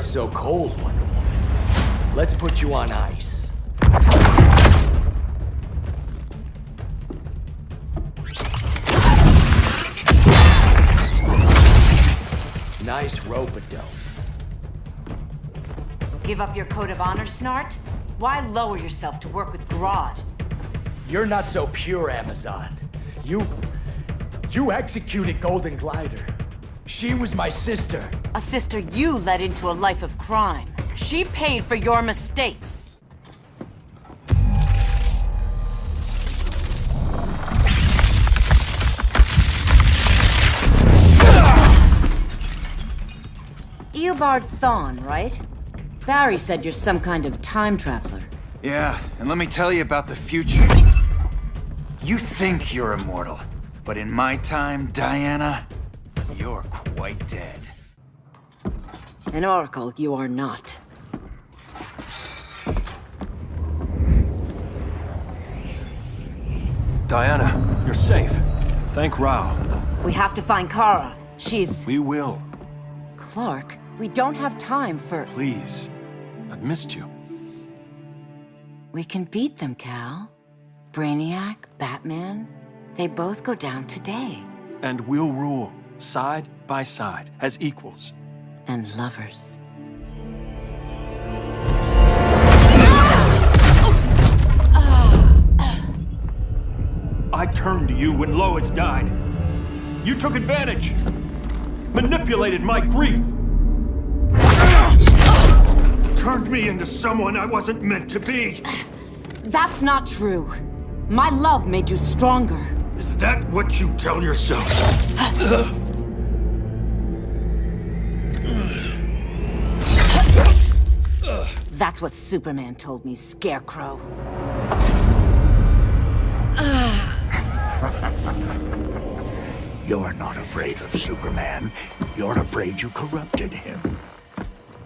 so cold, Wonder Woman. Let's put you on ice. Nice rope-a-dope. Give up your code of honor, Snart? Why lower yourself to work with Grodd? You're not so pure, Amazon. You executed Golden Glider. She was my sister. A sister you led into a life of crime. She paid for your mistakes. Eobard Thawne, right? Barry said you're some kind of time traveler. Yeah, and let me tell you about the future. You think you're immortal, but in my time, Diana, you're quite dead. An oracle, you are not. Diana, you're safe. Thank Rao. We have to find Kara. She's... We will. Clark, we don't have time for... Please. I've missed you. We can beat them, Cal. Brainiac, Batman, they both go down today. And we'll rule, side by side, as equals. And lovers. I turned to you when Lois died. You took advantage. Manipulated my grief. Turned me into someone I wasn't meant to be. That's not true. My love made you stronger. Is that what you tell yourself? That's what Superman told me, Scarecrow. You're not afraid of Superman. You're afraid you corrupted him.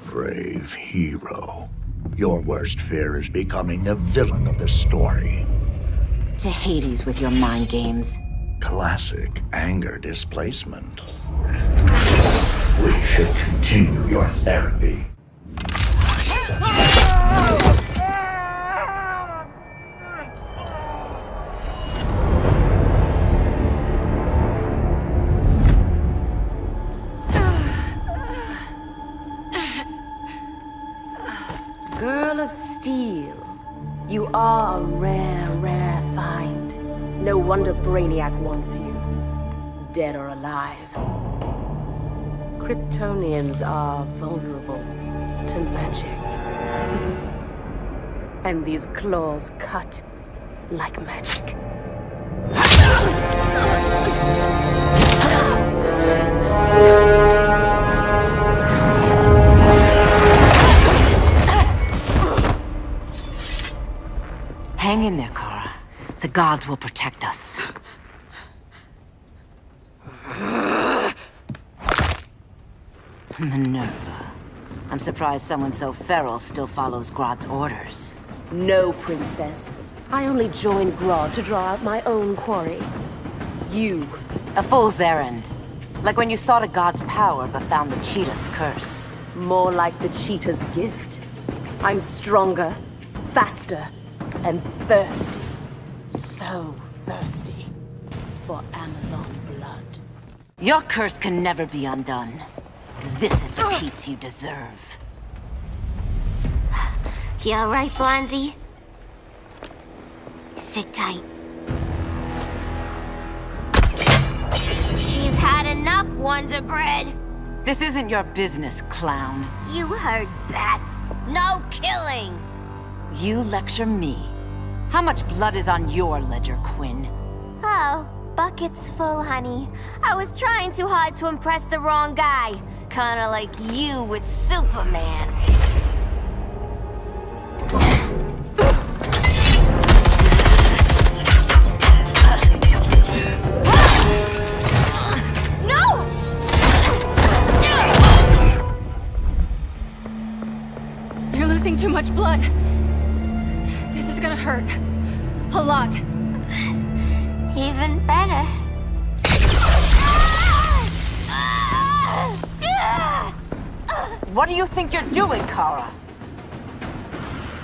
Brave hero. Your worst fear is becoming the villain of the story. To Hades with your mind games. Classic anger displacement. We should continue your therapy. Girl of Steel, you are a rare, rare find. No wonder Brainiac wants you, dead or alive. Kryptonians are vulnerable to magic. And these claws cut like magic. Hang in there, Kara. The gods will protect us. Minerva. I'm surprised someone so feral still follows Grodd's orders. No, Princess. I only joined Grodd to draw out my own quarry. You. A fool's errand. Like when you sought a god's power but found the cheetah's curse. More like the cheetah's gift. I'm stronger, faster, and thirsty. So thirsty for Amazon blood. Your curse can never be undone. This is the peace you deserve. You all right, Blondie? Sit tight. She's had enough, Wonder Bread. This isn't your business, clown. You heard bats. No killing. You lecture me. How much blood is on your ledger, Quinn? Oh, bucket's full, honey. I was trying too hard to impress the wrong guy. Kinda like you with Superman. No! You're losing too much blood. This is gonna hurt. A lot. Even better. What do you think you're doing, Kara?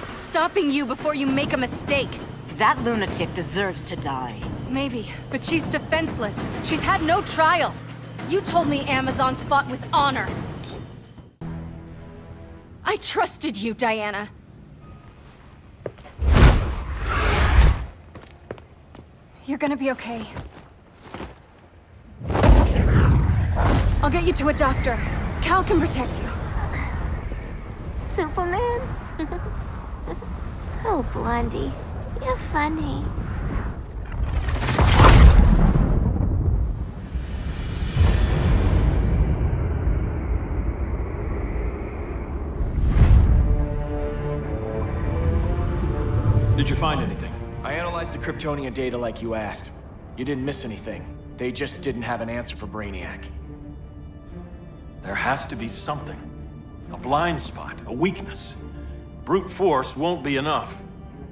Stopping you before you make a mistake. That lunatic deserves to die. Maybe, but she's defenseless. She's had no trial. You told me Amazons fought with honor. I trusted you, Diana. You're gonna be okay. I'll get you to a doctor. Cal can protect you. Superman? Oh, Blondie, you're funny. Did you find anything? I analyzed the Kryptonian data like you asked. You didn't miss anything. They just didn't have an answer for Brainiac. There has to be something. A blind spot, a weakness. Brute force won't be enough.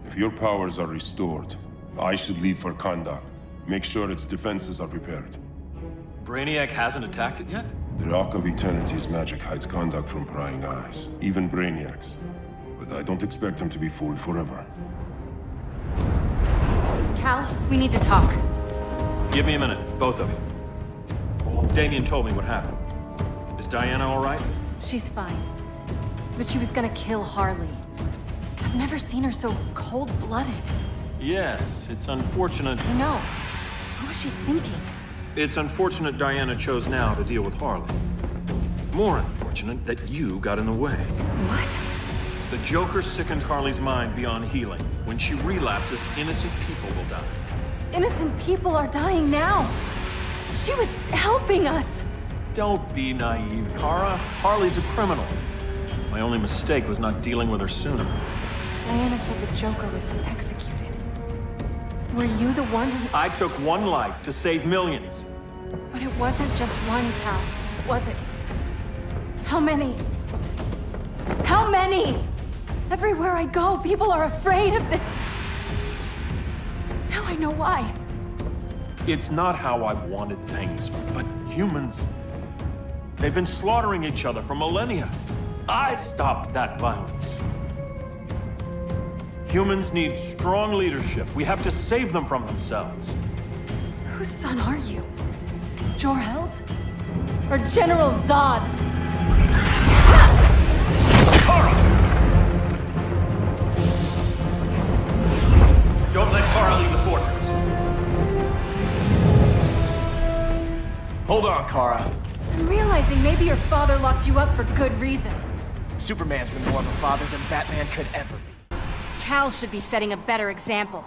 If your powers are restored, I should leave for Kahndaq. Make sure its defenses are prepared. Brainiac hasn't attacked it yet? The Rock of Eternity's magic hides Kahndaq from prying eyes, even Brainiac's. But I don't expect him to be fooled forever. Cal, we need to talk. Give me a minute, both of you. Damien told me what happened. Is Diana all right? She's fine. But she was gonna kill Harley. I've never seen her so cold-blooded. Yes, it's unfortunate. I know. What was she thinking? It's unfortunate Diana chose now to deal with Harley. More unfortunate that you got in the way. What? The Joker sickened Harley's mind beyond healing. When she relapses, innocent people will die. Innocent people are dying now. She was helping us. Don't be naive, Kara. Harley's a criminal. My only mistake was not dealing with her sooner. Diana said the Joker was executed. Were you the one who... I took one life to save millions. But it wasn't just one, Cal, was it? How many? How many? Everywhere I go, people are afraid of this. Now I know why. It's not how I wanted things, but humans... They've been slaughtering each other for millennia. I stopped that violence. Humans need strong leadership. We have to save them from themselves. Whose son are you? Jor-El's? Or General Zod's? Kara! Don't let Kara leave the fortress. Hold on, Kara. I'm realizing maybe your father locked you up for good reason. Superman's been more of a father than Batman could ever be. Cal should be setting a better example.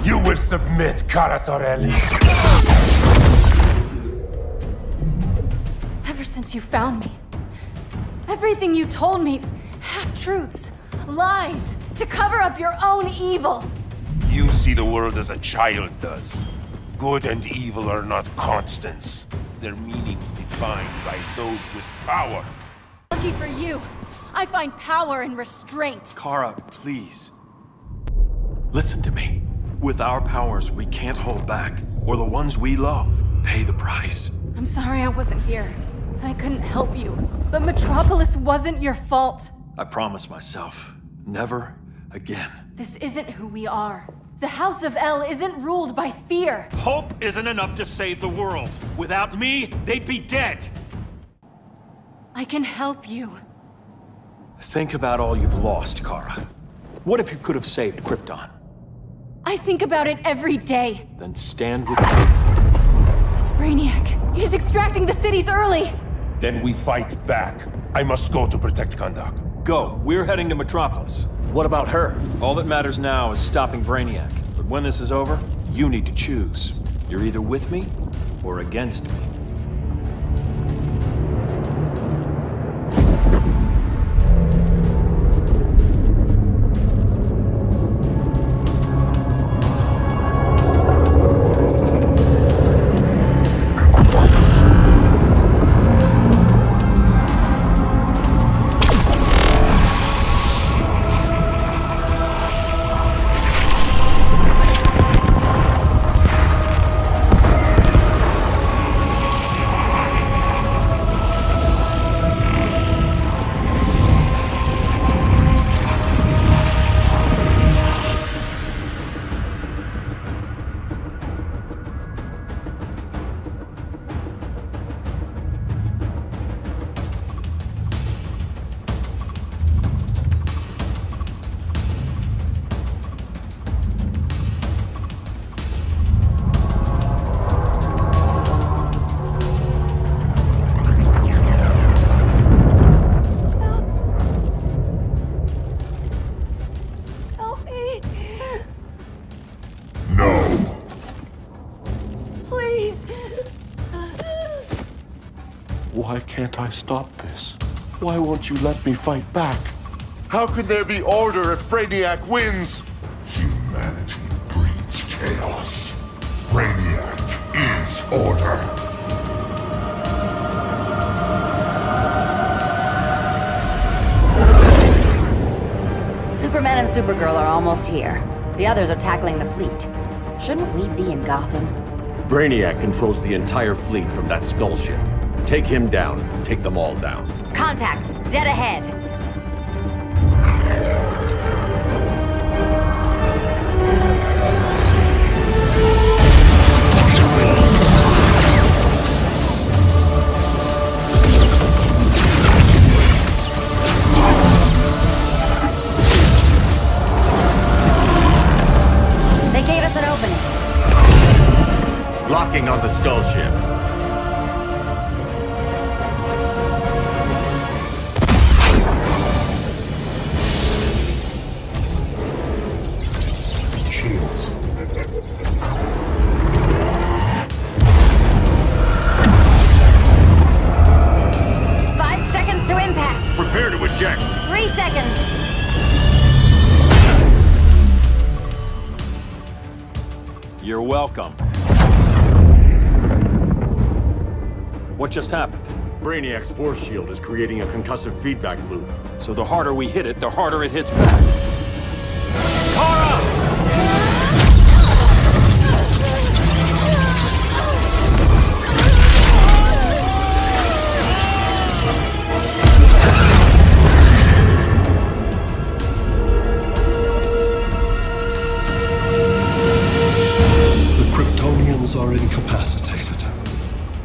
You will submit, Kara Zor-El. Ever since you found me, everything you told me, half-truths, lies, to cover up your own evil. You see the world as a child does. Good and evil are not constants. Their meanings defined by those with power. Lucky for you, I find power in restraint. Kara, please. Listen to me. With our powers, we can't hold back, or the ones we love pay the price. I'm sorry I wasn't here. I couldn't help you. But Metropolis wasn't your fault. I promise myself, never again. This isn't who we are. The House of El isn't ruled by fear. Hope isn't enough to save the world. Without me, they'd be dead. I can help you. Think about all you've lost, Kara. What if you could have saved Krypton? I think about it every day. Then stand with me. It's Brainiac. He's extracting the cities early. Then we fight back. I must go to protect Kahndaq. Go. We're heading to Metropolis. What about her? All that matters now is stopping Brainiac. But when this is over, you need to choose. You're either with me or against me. Why can't I stop this? Why won't you let me fight back? How can there be order if Brainiac wins? Humanity breeds chaos. Brainiac is order. Superman and Supergirl are almost here. The others are tackling the fleet. Shouldn't we be in Gotham? Brainiac controls the entire fleet from that skull ship. Take him down. Take them all down. Contacts, dead ahead. They gave us an opening. Locking on the skull ship. Shields. To impact. Prepare to eject. 3 seconds. You're welcome. What just happened? Brainiac's force shield is creating a concussive feedback loop. So the harder we hit it, the harder it hits back. Kara! Are incapacitated.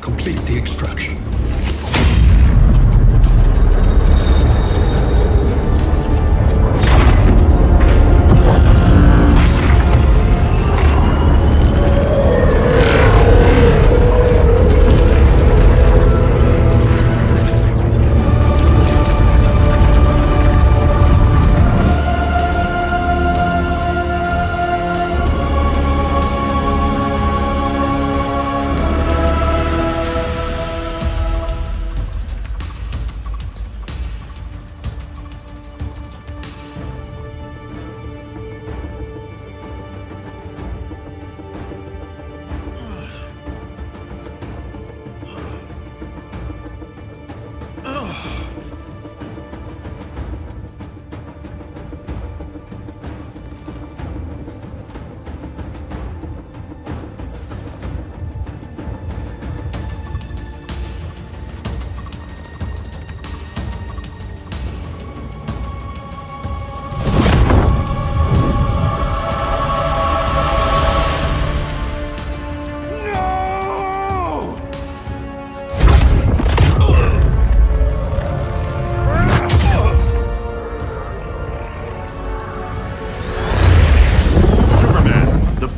Complete the extraction.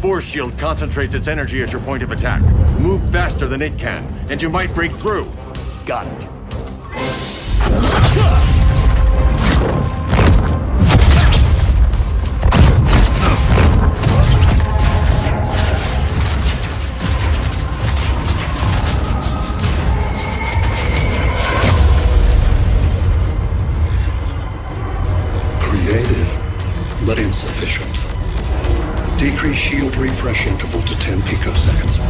Force shield concentrates its energy at your point of attack. Move faster than it can, and you might break through. Got it. Creative, but insufficient. Decrease shield refresh interval to 10 picoseconds.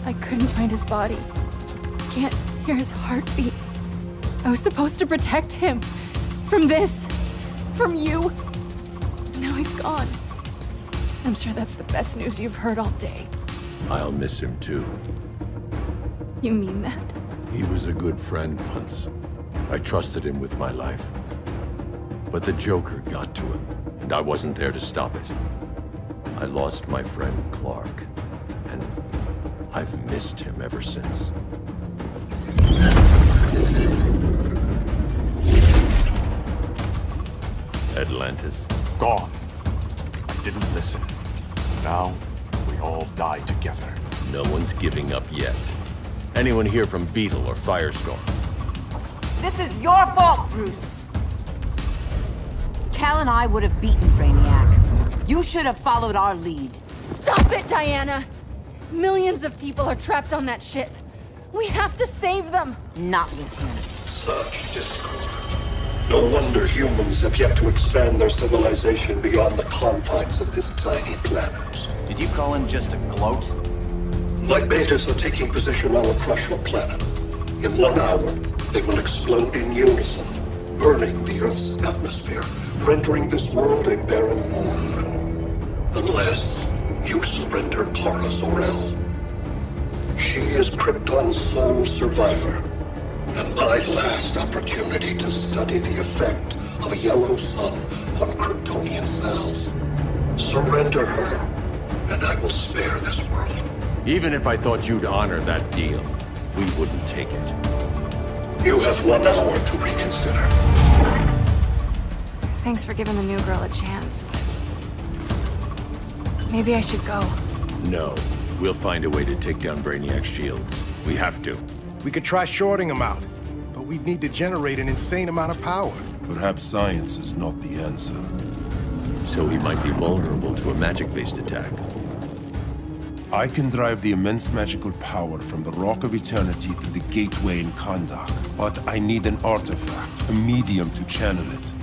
I couldn't find his body. Can't hear his heartbeat. I was supposed to protect him. From this. From you. And now he's gone. I'm sure that's the best news you've heard all day. I'll miss him too. You mean that? He was a good friend once. I trusted him with my life. But the Joker got to him, and I wasn't there to stop it. I lost my friend Clark, and I've missed him ever since. Atlantis. Gone. I didn't listen. Now, we all die together. No one's giving up yet. Anyone here from Beetle or Firestorm? This is your fault, Bruce. Cal and I would have beaten Brainiac. You should have followed our lead. Stop it, Diana! Millions of people are trapped on that ship. We have to save them! Not with him. Such discord. No wonder humans have yet to expand their civilization beyond the confines of this tiny planet. Did you call him just a gloat? My betas are taking position all across your planet. In 1 hour, they will explode in unison, burning the Earth's atmosphere, rendering this world a barren moon. Unless you surrender Clara Zor-El. She is Krypton's sole survivor, and my last opportunity to study the effect of a yellow sun on Kryptonian cells. Surrender her, and I will spare this world. Even if I thought you'd honor that deal, we wouldn't take it. You have 1 hour to reconsider. Thanks for giving the new girl a chance, but... maybe I should go. No. We'll find a way to take down Brainiac's shields. We have to. We could try shorting him out, but we'd need to generate an insane amount of power. Perhaps science is not the answer. So he might be vulnerable to a magic-based attack. I can drive the immense magical power from the Rock of Eternity through the gateway in Kahndaq, but I need an artifact, a medium to channel it.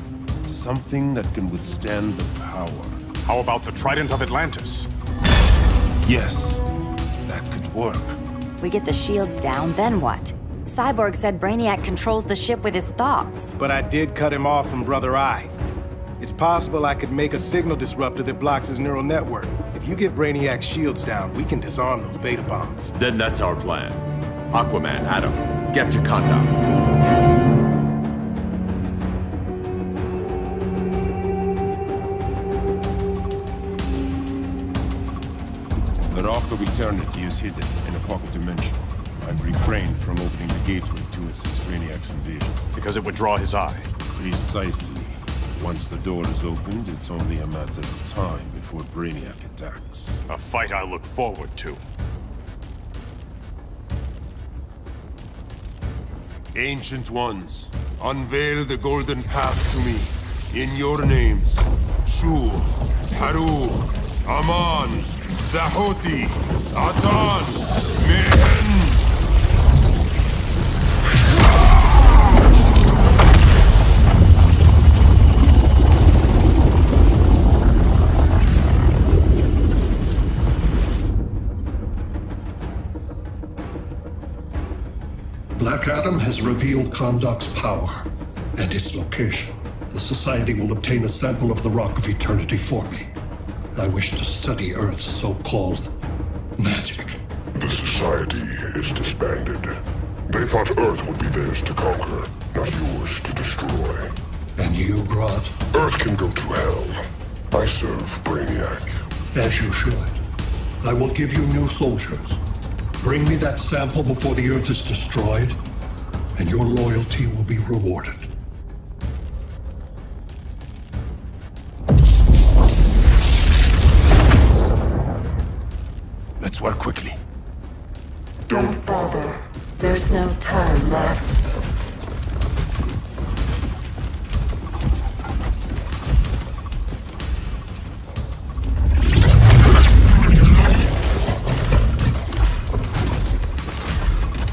Something that can withstand the power. How about the Trident of Atlantis? Yes, that could work. We get the shields down, then what? Cyborg said Brainiac controls the ship with his thoughts. But I did cut him off from Brother Eye. It's possible I could make a signal disruptor that blocks his neural network. If you get Brainiac's shields down, we can disarm those beta bombs. Then that's our plan. Aquaman, Adam, get to Kahndaq. The Rock of Eternity is hidden in a pocket dimension. I've refrained from opening the gateway to it since Brainiac's invasion. Because it would draw his eye. Precisely. Once the door is opened, it's only a matter of time before Brainiac attacks. A fight I look forward to. Ancient Ones, unveil the golden path to me. In your names, Shu, Haru, Aman, Zahoti, Atan, Mehen! Black Adam has revealed Kahndaq's power and its location. The Society will obtain a sample of the Rock of Eternity for me. I wish to study Earth's so-called magic. The Society is disbanded. They thought Earth would be theirs to conquer, not yours to destroy. And you, Grodd? Earth can go to hell. I serve Brainiac. As you should. I will give you new soldiers. Bring me that sample before the Earth is destroyed, and your loyalty will be rewarded. Let's work quickly. Don't bother. There's no time left.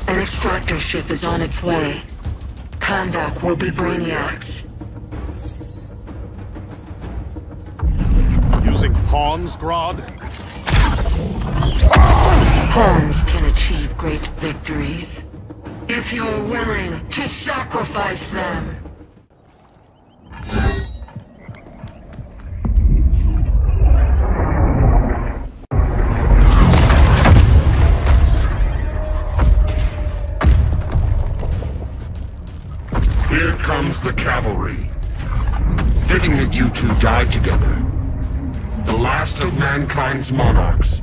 An extractor ship is on its way. Kahndaq will be Brainiac's. Using pawns, Grodd? Pawns can achieve achieve great victories, if you're willing to sacrifice them. Here comes the cavalry. Fitting that you two died together. The last of mankind's monarchs.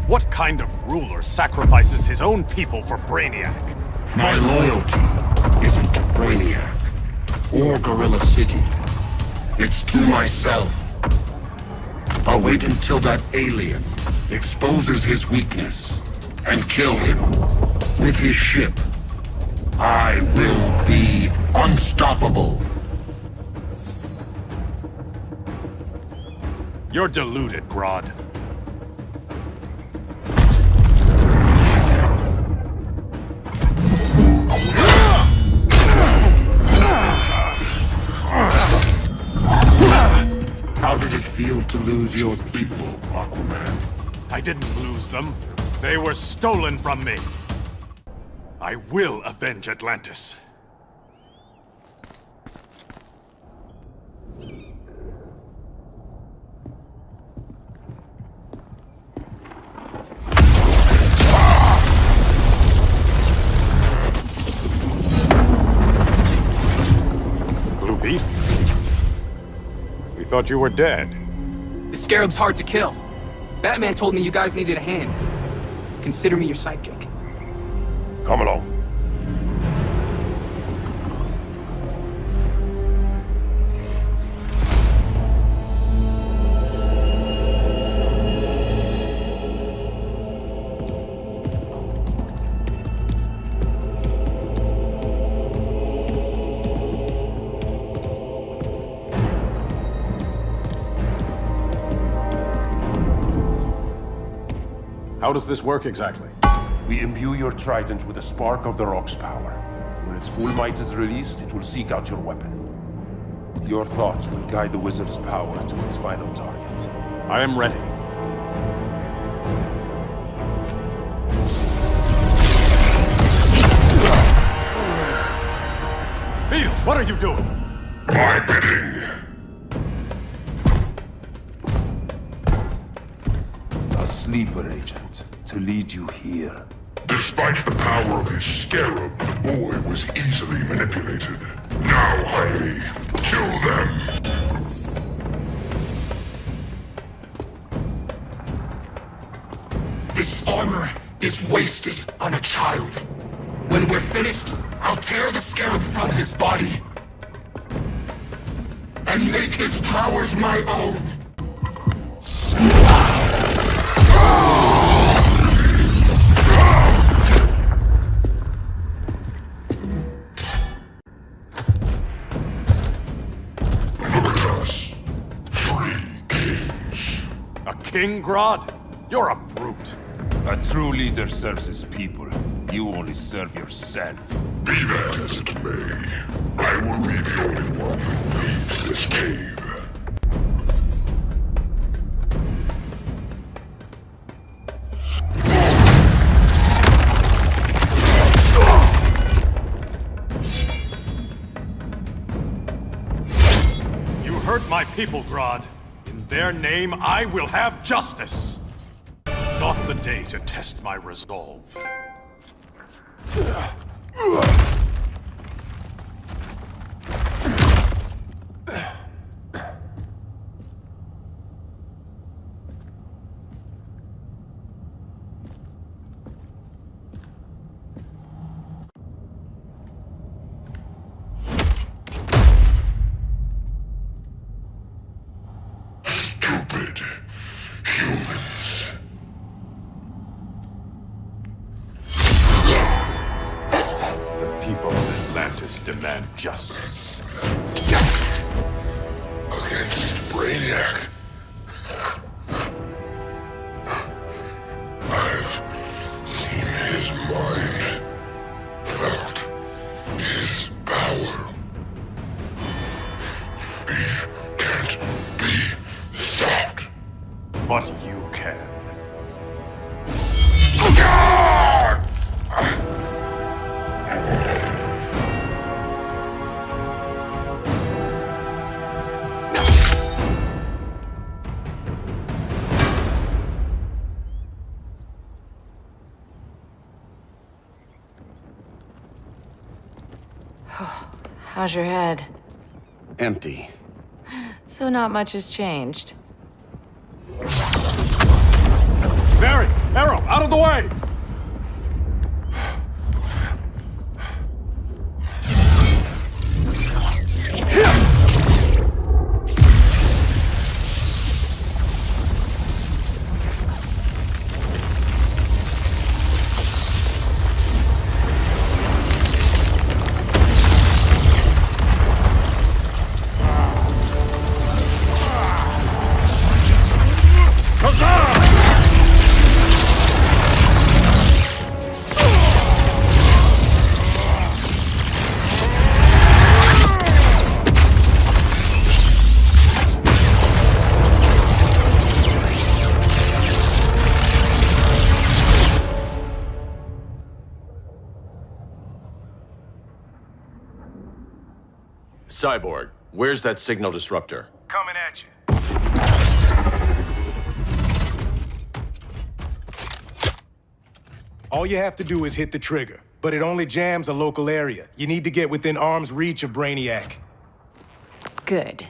What kind of ruler sacrifices his own people for Brainiac? My loyalty isn't to Brainiac or Gorilla City. It's to myself. I'll wait until that alien exposes his weakness and kill him with his ship. I will be unstoppable. You're deluded, Grodd. How did it feel to lose your people, Aquaman? I didn't lose them. They were stolen from me. I will avenge Atlantis. Blue Beat? We thought you were dead. The Scarab's hard to kill. Batman told me you guys needed a hand. Consider me your sidekick. Come along. How does this work exactly? We imbue your trident with a spark of the rock's power. When its full might is released, it will seek out your weapon. Your thoughts will guide the wizard's power to its final target. I am ready. Beetle, what are you doing? My bidding. A sleeper agent to lead you here. Despite the power of his scarab, the boy was easily manipulated. Now, Jaime, kill them! This armor is wasted on a child. When we're finished, I'll tear the scarab from his body and make its powers my own. King Grodd? You're a brute. A true leader serves his people. You only serve yourself. Be that as it may, I will be the only one who leaves this cave. You hurt my people, Grodd. In their name, I will have justice! Not the day to test my resolve. Stupid humans. The people of Atlantis demand justice. Against Brainiac. I've seen his mind, felt his power. He can't be stopped. But you can. How's your head? Empty. So not much has changed. Barry! Arrow! Out of the way! Cyborg, where's that signal disruptor? Coming at you. All you have to do is hit the trigger, but it only jams a local area. You need to get within arm's reach of Brainiac. Good.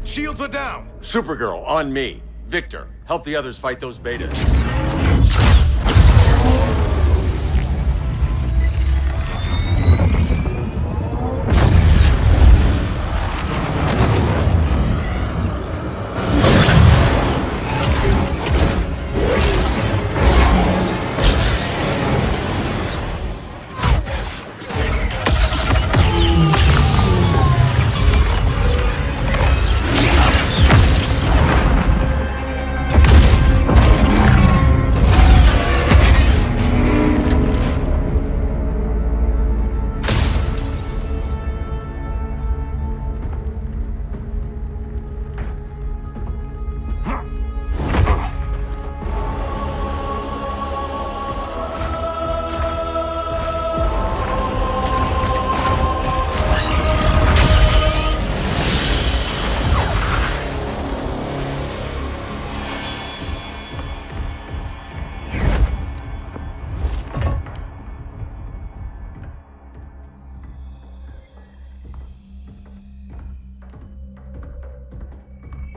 Shields are down! Supergirl, on me. Victor, help the others fight those betas.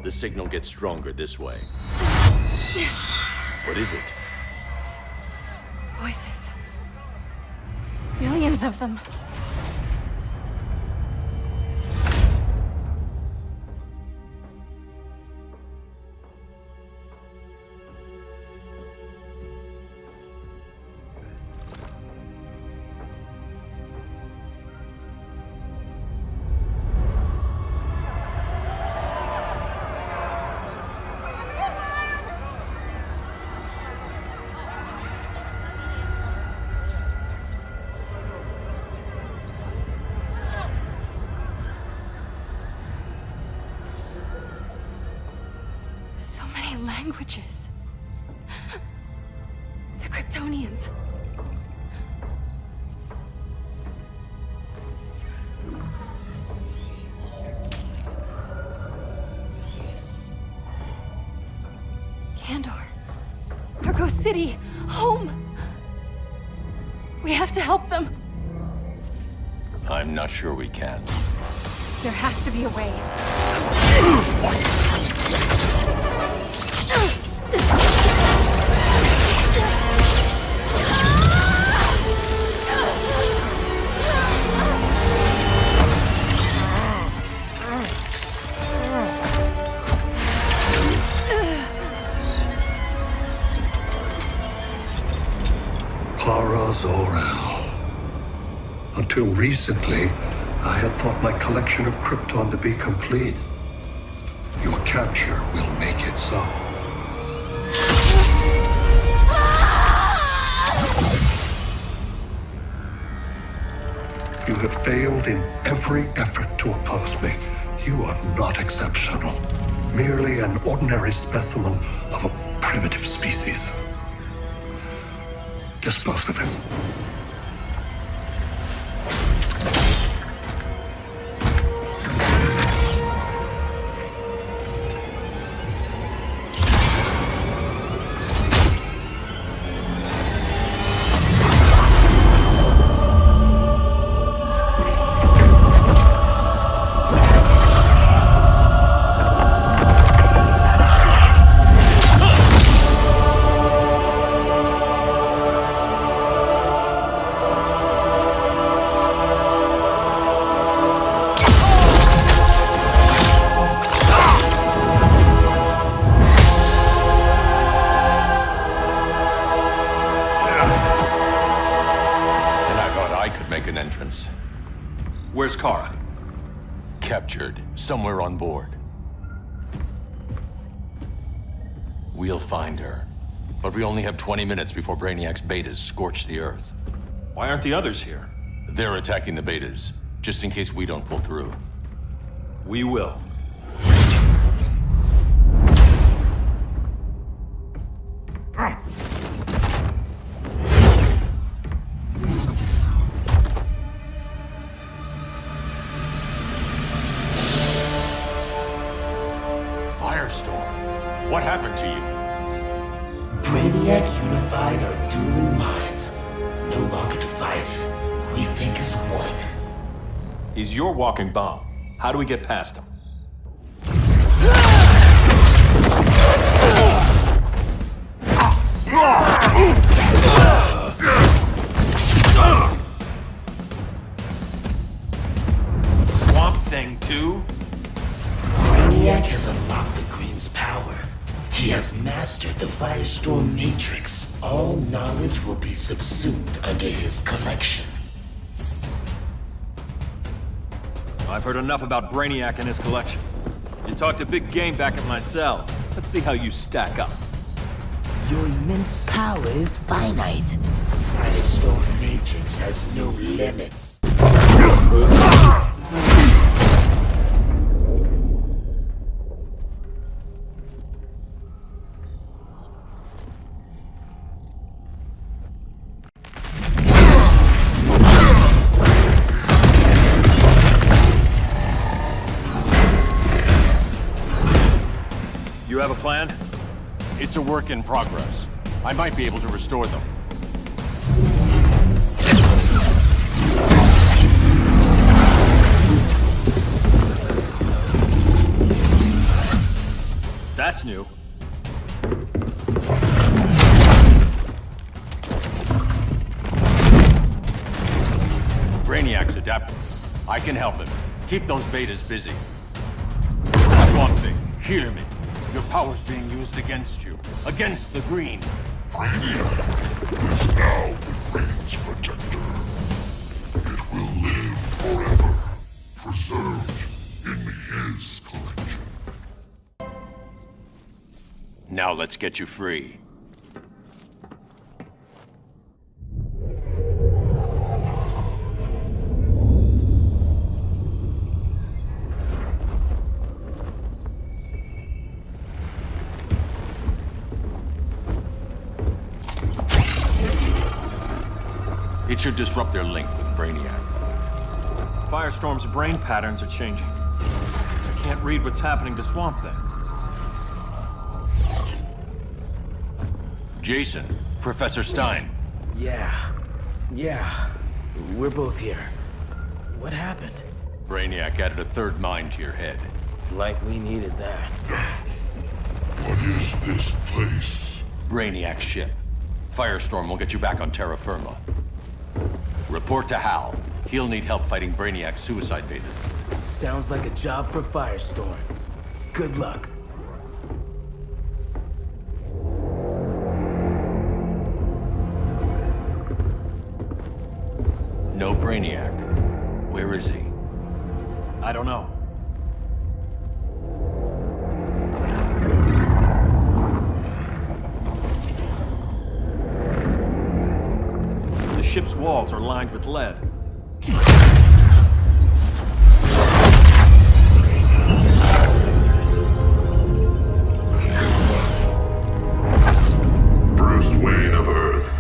The signal gets stronger this way. What is it? Voices. Millions of them. So many languages. The Kryptonians. Kandor. Argo City. Home. We have to help them. I'm not sure we can. There has to be a way. Para Zor-El. Until Recently, I had thought my collection of Krypton to be complete. Your capture will make it so. You have failed in every effort to oppose me. You are not exceptional. Merely an ordinary specimen of a primitive species. Dispose of him. Where's Kara? Captured, somewhere on board. We'll find her. But we only have 20 minutes before Brainiac's betas scorch the Earth. Why aren't the others here? They're attacking the betas, just in case we don't pull through. We will. Firestorm, what happened to you? Brainiac unified our dueling minds. No longer divided. We think as one. He's your walking bomb. How do we get past him? Swamp Thing 2? Brainiac has unlocked the Green's power. He has mastered the Firestorm Matrix. All knowledge will be subsumed under his collection. I've heard enough about Brainiac and his collection. You talked a big game back in my cell. Let's see how you stack up. Your immense power is finite. The Firestorm Matrix has no limits. You have a plan? It's a work in progress. I might be able to restore them. That's new. Brainiac's adapting. I can help him. Keep those betas busy. Swamp Thing, hear me. Your power's being used against you. Against the Green. Brainiac is now the Green's protector. It will live forever, preserved in his collection. Now let's get you free. It should disrupt their link with Brainiac. Firestorm's brain patterns are changing. I can't read what's happening to Swamp Thing. Jason, Professor Stein. Yeah. We're both here. What happened? Brainiac added a third mind to your head. Like we needed that. What is this place? Brainiac's ship. Firestorm will get you back on terra firma. Report to Hal. He'll need help fighting Brainiac's suicide betas. Sounds like a job for Firestorm. Good luck. No Brainiac. Where is he? I don't know. The ship's walls are lined with lead. Bruce Wayne of Earth,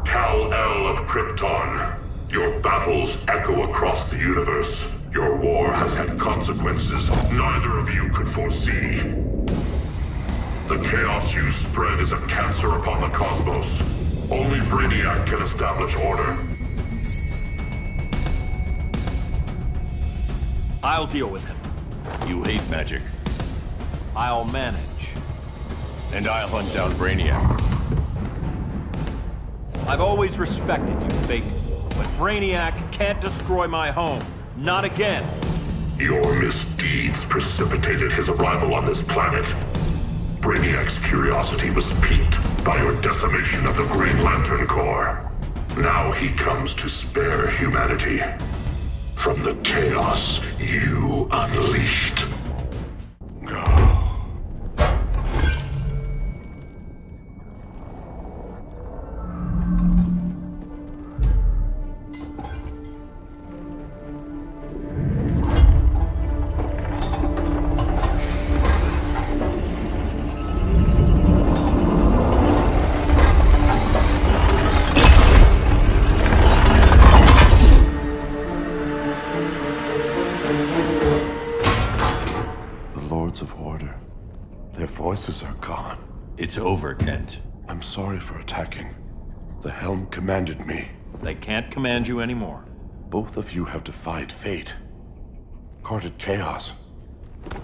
Kal-El of Krypton. Your battles echo across the universe. Your war has had consequences neither of you could foresee. The chaos you spread is a cancer upon the cosmos. Only Brainiac can establish order. I'll deal with him. You hate magic. I'll manage. And I'll hunt down Brainiac. I've always respected you, Fate. But Brainiac can't destroy my home. Not again. Your misdeeds precipitated his arrival on this planet. Brainiac's curiosity was piqued by your decimation of the Green Lantern Corps. Now he comes to spare humanity from the chaos you unleashed. Voices are gone. It's over, Kent. I'm sorry for attacking. The Helm commanded me. They can't command you anymore. Both of you have defied fate, courted chaos.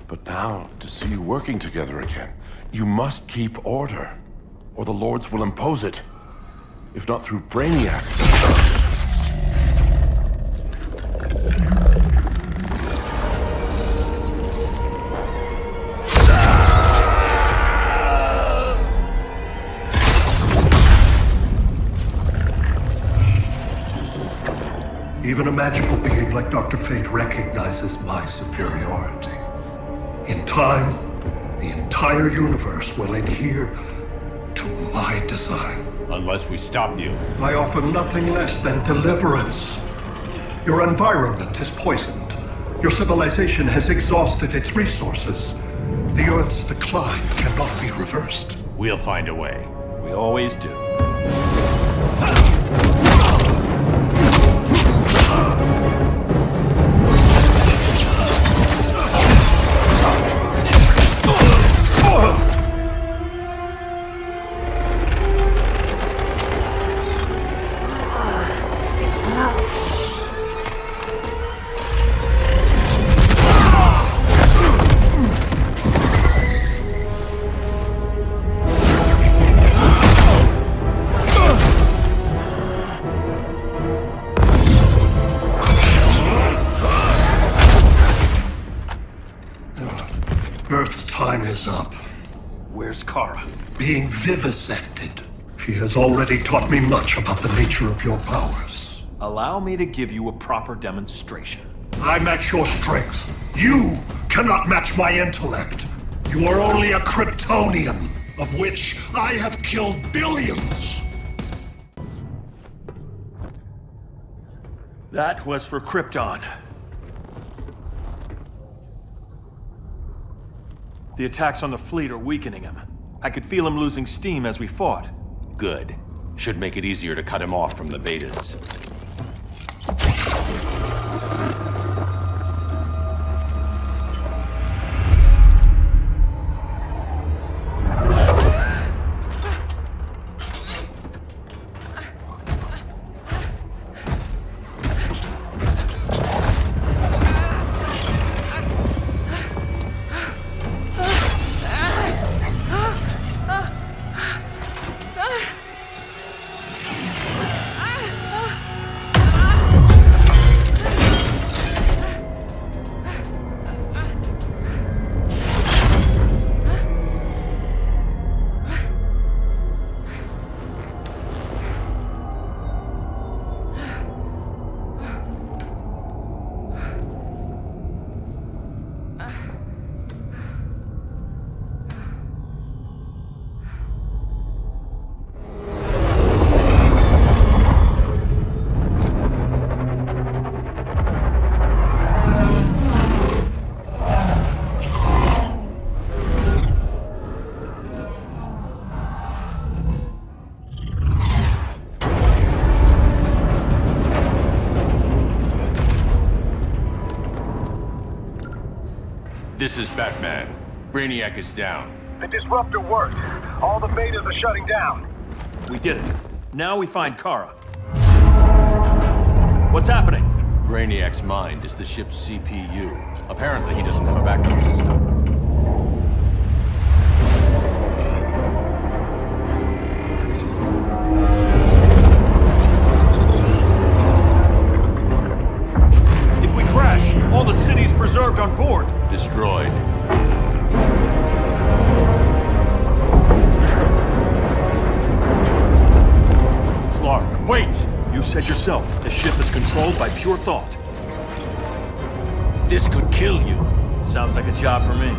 But now, to see you working together again, you must keep order, or the Lords will impose it. If not through Brainiac. Even a magical being like Dr. Fate recognizes my superiority. In time, the entire universe will adhere to my design. Unless we stop you. I offer nothing less than deliverance. Your environment is poisoned. Your civilization has exhausted its resources. The Earth's decline cannot be reversed. We'll find a way. We always do. Earth's time is up. Where's Kara? Being vivisected. She has already taught me much about the nature of your powers. Allow me to give you a proper demonstration. I match your strength. You cannot match my intellect. You are only a Kryptonian, of which I have killed billions. That was for Krypton. The attacks on the fleet are weakening him. I could feel him losing steam as we fought. Good. Should make it easier to cut him off from the betas. This is Batman. Brainiac is down. The disruptor worked. All the betas are shutting down. We did it. Now we find Kara. What's happening? Brainiac's mind is the ship's CPU. Apparently, he doesn't have a backup system. If we crash, all the city's preserved on board. Destroyed. Clark, wait! You said yourself, the ship is controlled by pure thought. This could kill you. Sounds like a job for me.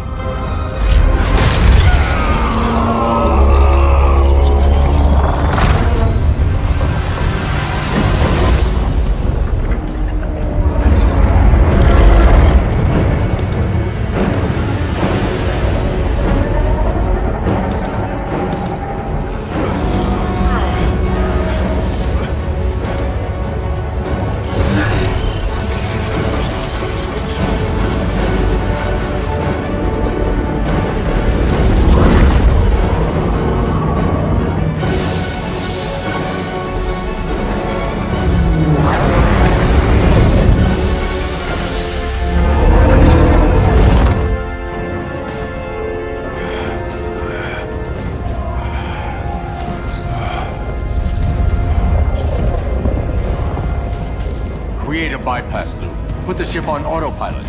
Create a bypass loop. Put the ship on autopilot.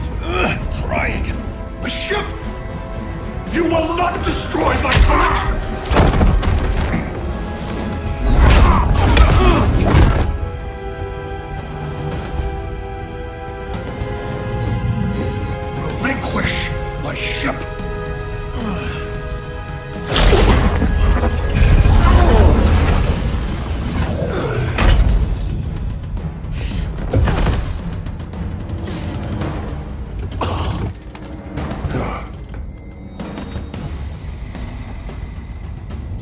Trying. A ship! You will not destroy my collection! Relinquish my ship!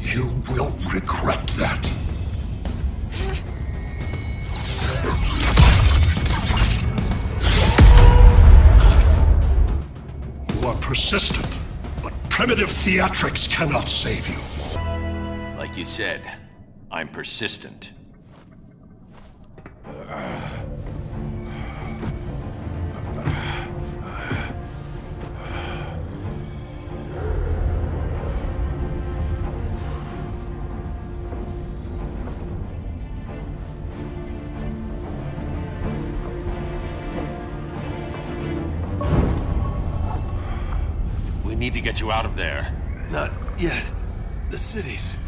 You will regret that. You are persistent, but primitive theatrics cannot save you. Like you said, I'm persistent. We need to get you out of there. Not yet. The city's...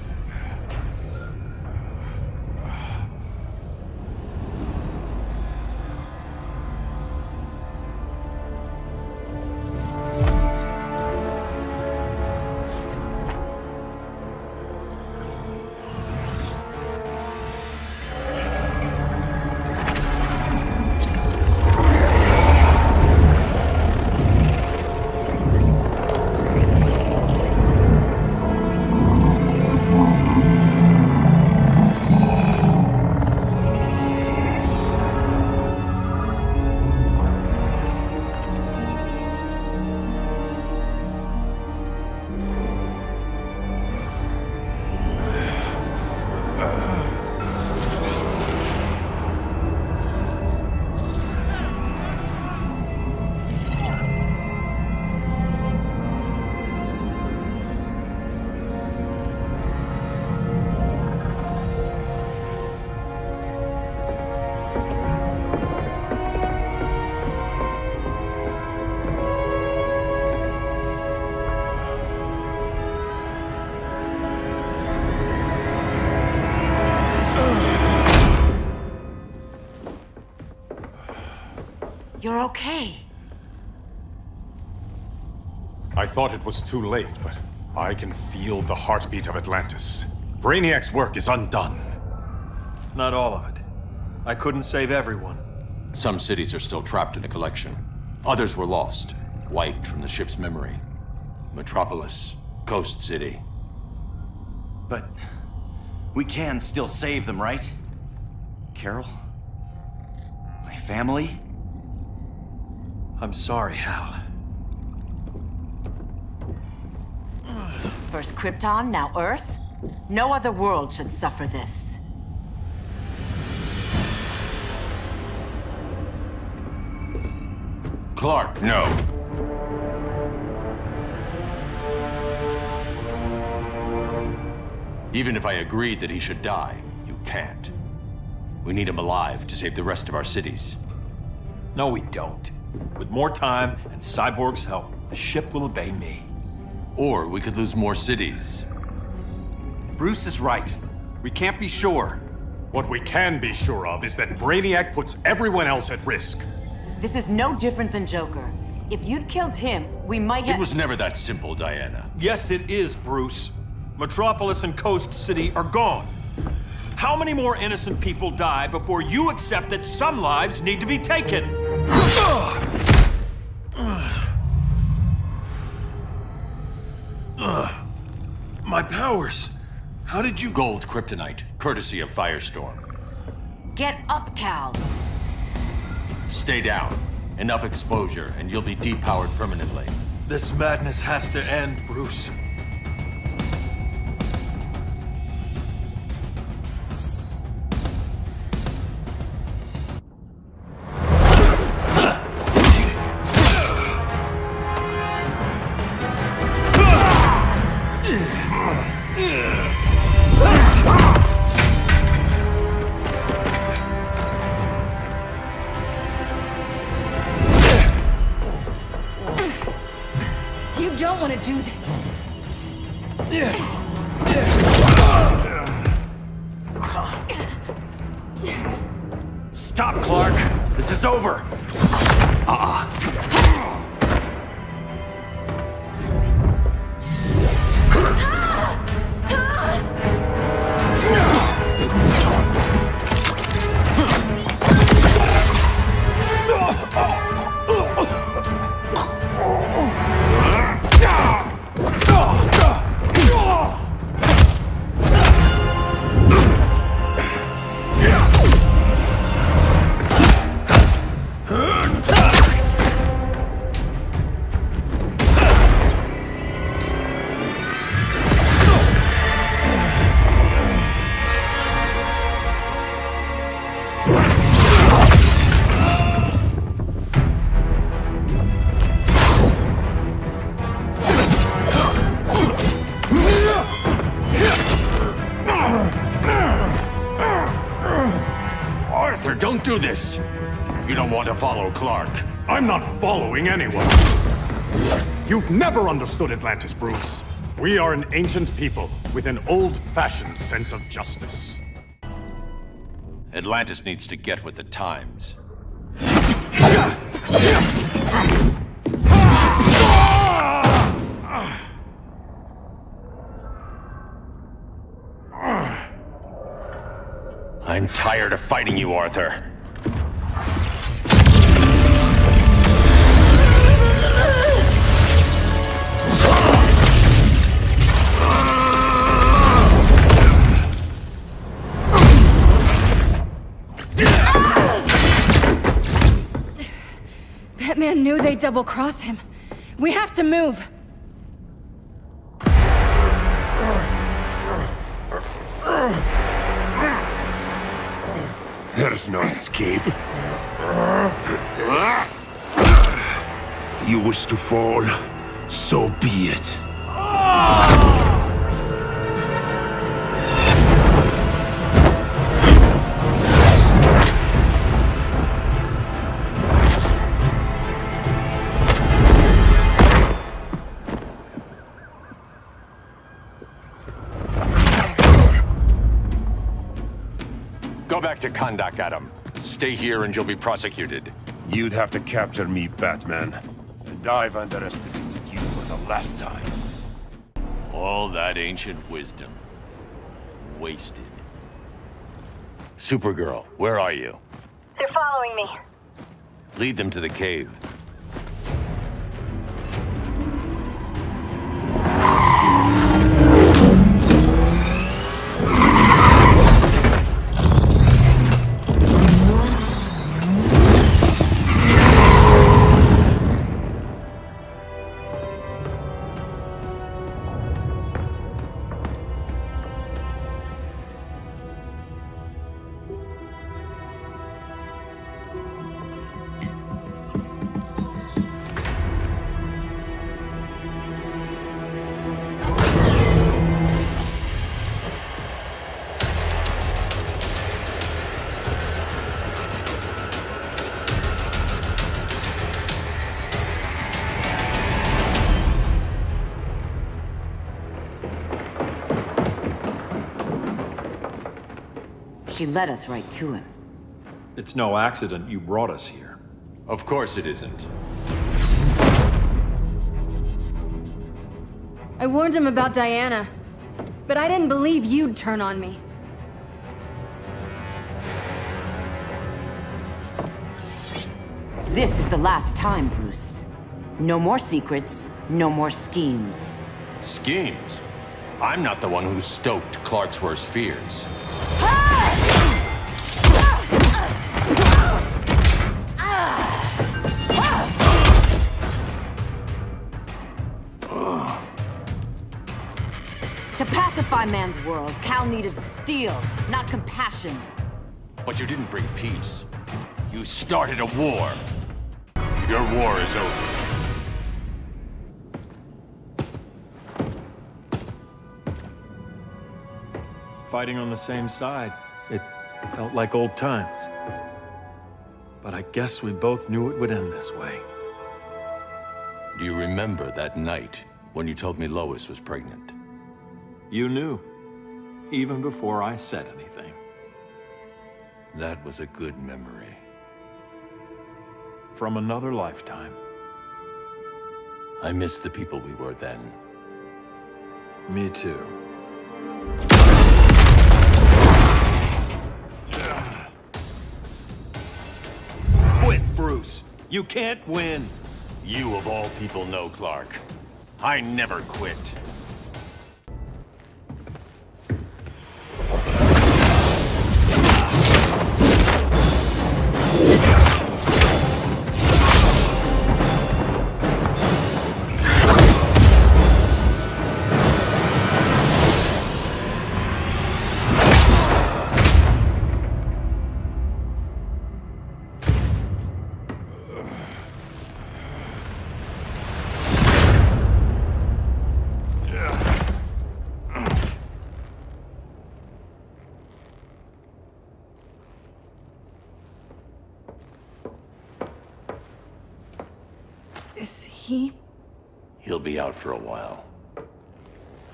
You're okay. I thought it was too late, but I can feel the heartbeat of Atlantis. Brainiac's work is undone. Not all of it. I couldn't save everyone. Some cities are still trapped in the collection. Others were lost, wiped from the ship's memory. Metropolis, Coast City. But we can still save them, right? Carol? My family? I'm sorry, Hal. First Krypton, now Earth? No other world should suffer this. Clark, no. Even if I agreed that he should die, you can't. We need him alive to save the rest of our cities. No, we don't. With more time and Cyborg's help, the ship will obey me. Or we could lose more cities. Bruce is right. We can't be sure. What we can be sure of is that Brainiac puts everyone else at risk. This is no different than Joker. If you'd killed him, we might have— It was never that simple, Diana. Yes, it is, Bruce. Metropolis and Coast City are gone. How many more innocent people die before you accept that some lives need to be taken? My powers. How did you— Gold kryptonite, courtesy of Firestorm. Get up, Cal. Stay down. Enough exposure, and you'll be depowered permanently. This madness has to end, Bruce. You don't want to do this. Stop, Clark! This is over! Arthur, don't do this! You don't want to follow Clark. I'm not following anyone. You've never understood Atlantis, Bruce. We are an ancient people with an old-fashioned sense of justice. Atlantis needs to get with the times. I'm tired of fighting you, Arthur. Batman knew they'd double-cross him. We have to move. There's no escape. You wish to fall, so be it. Go back to Kondak, Adam. Stay here and you'll be prosecuted. You'd have to capture me, Batman. And I've underestimated you for the last time. All that ancient wisdom. Wasted. Supergirl, where are you? They're following me. Lead them to the cave. She led us right to him. It's no accident you brought us here. Of course it isn't. I warned him about Diana, but I didn't believe you'd turn on me. This is the last time, Bruce. No more secrets, no more schemes. Schemes? I'm not the one who stoked Clark's worst fears. To pacify man's world, Cal needed steel, not compassion. But you didn't bring peace. You started a war. Your war is over. Fighting on the same side, it felt like old times. But I guess we both knew it would end this way. Do you remember that night when you told me Lois was pregnant? You knew, even before I said anything. That was a good memory. From another lifetime. I miss the people we were then. Me too. Quit, Bruce. You can't win. You of all people know, Clark. I never quit. Is he? He'll be out for a while.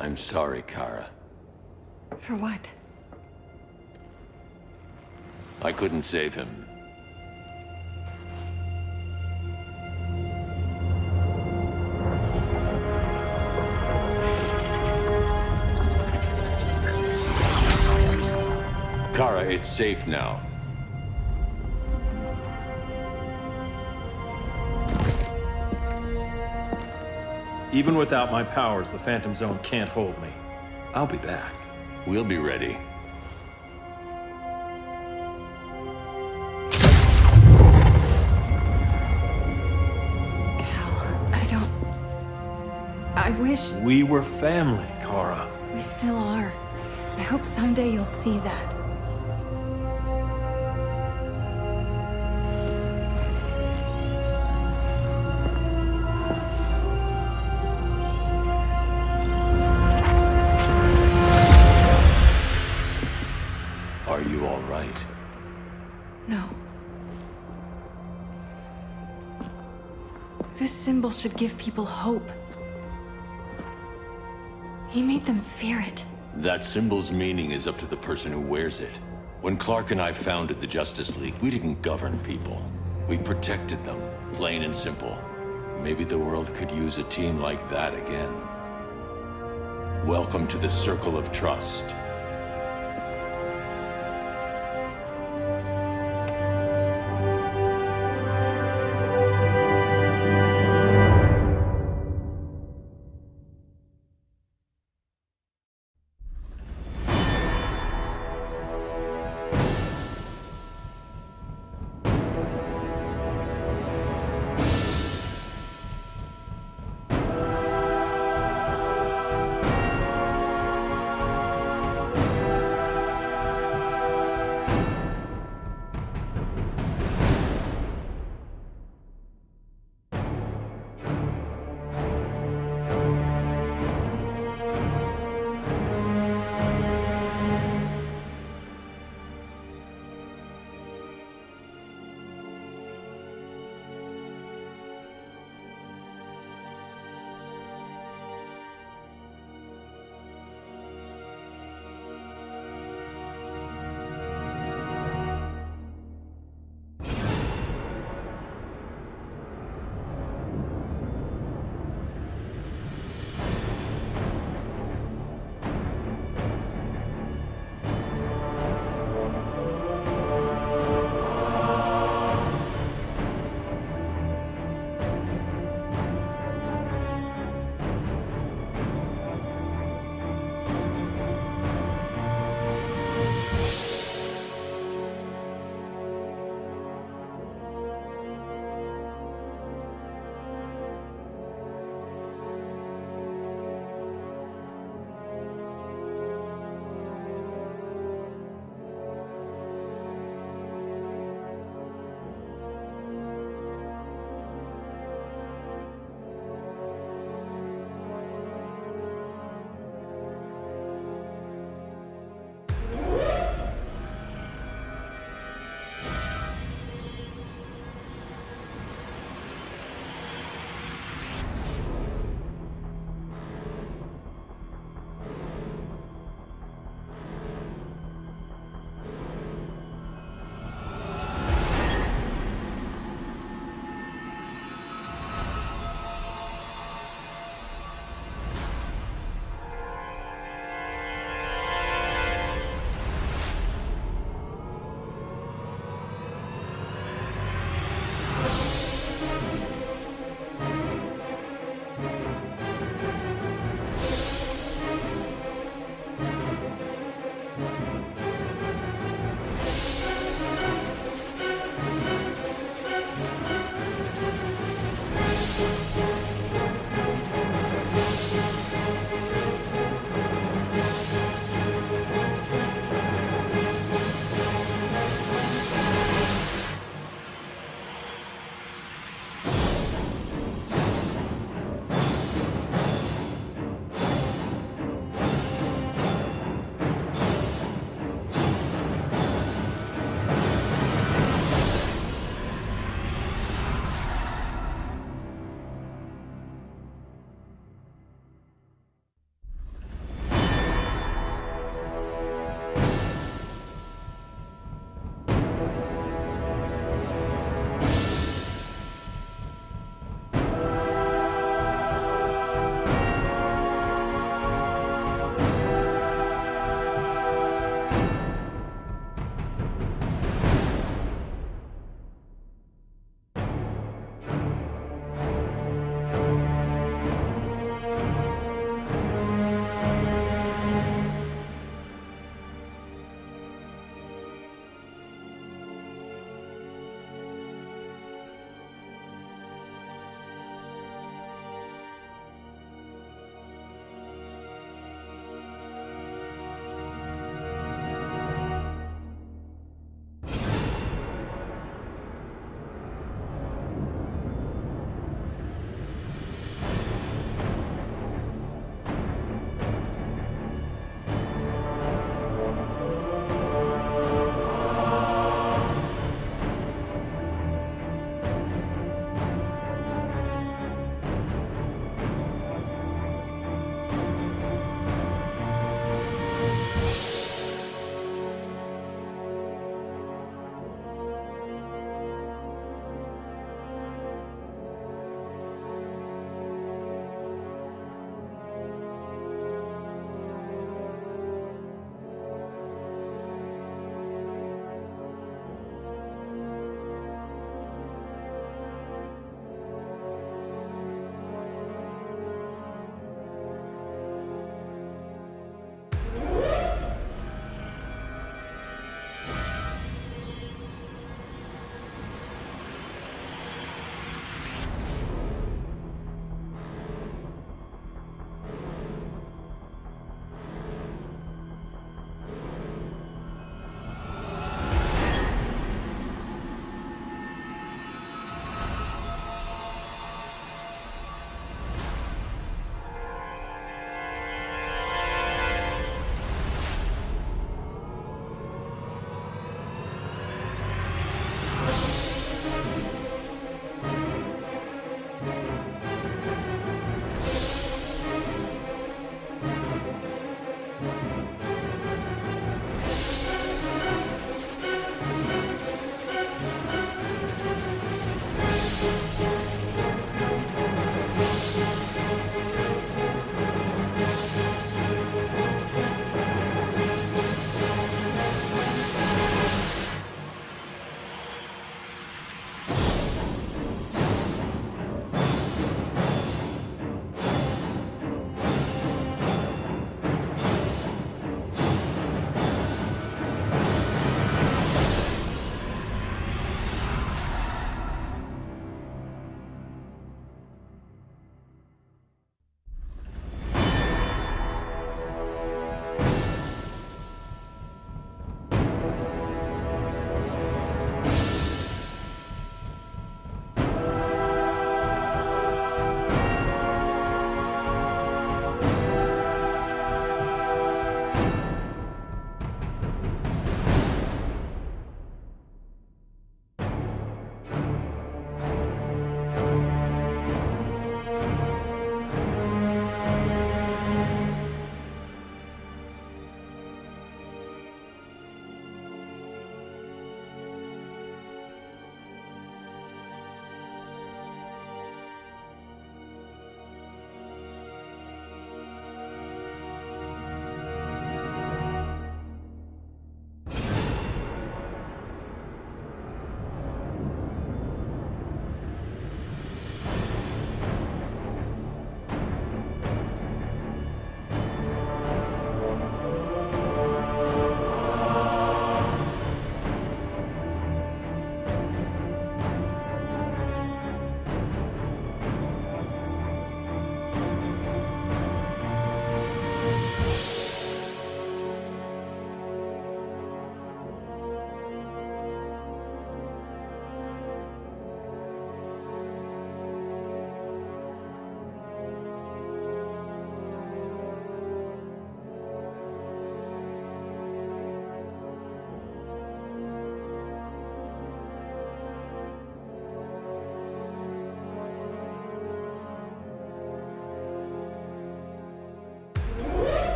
I'm sorry, Kara. For what? I couldn't save him. Kara, it's safe now. Even without my powers, the Phantom Zone can't hold me. I'll be back. We'll be ready. I wish... We were family, Kara. We still are. I hope someday you'll see that. Are you all right? No. This symbol should give people hope. He made them fear it. That symbol's meaning is up to the person who wears it. When Clark and I founded the Justice League, we didn't govern people. We protected them, plain and simple. Maybe the world could use a team like that again. Welcome to the Circle of Trust.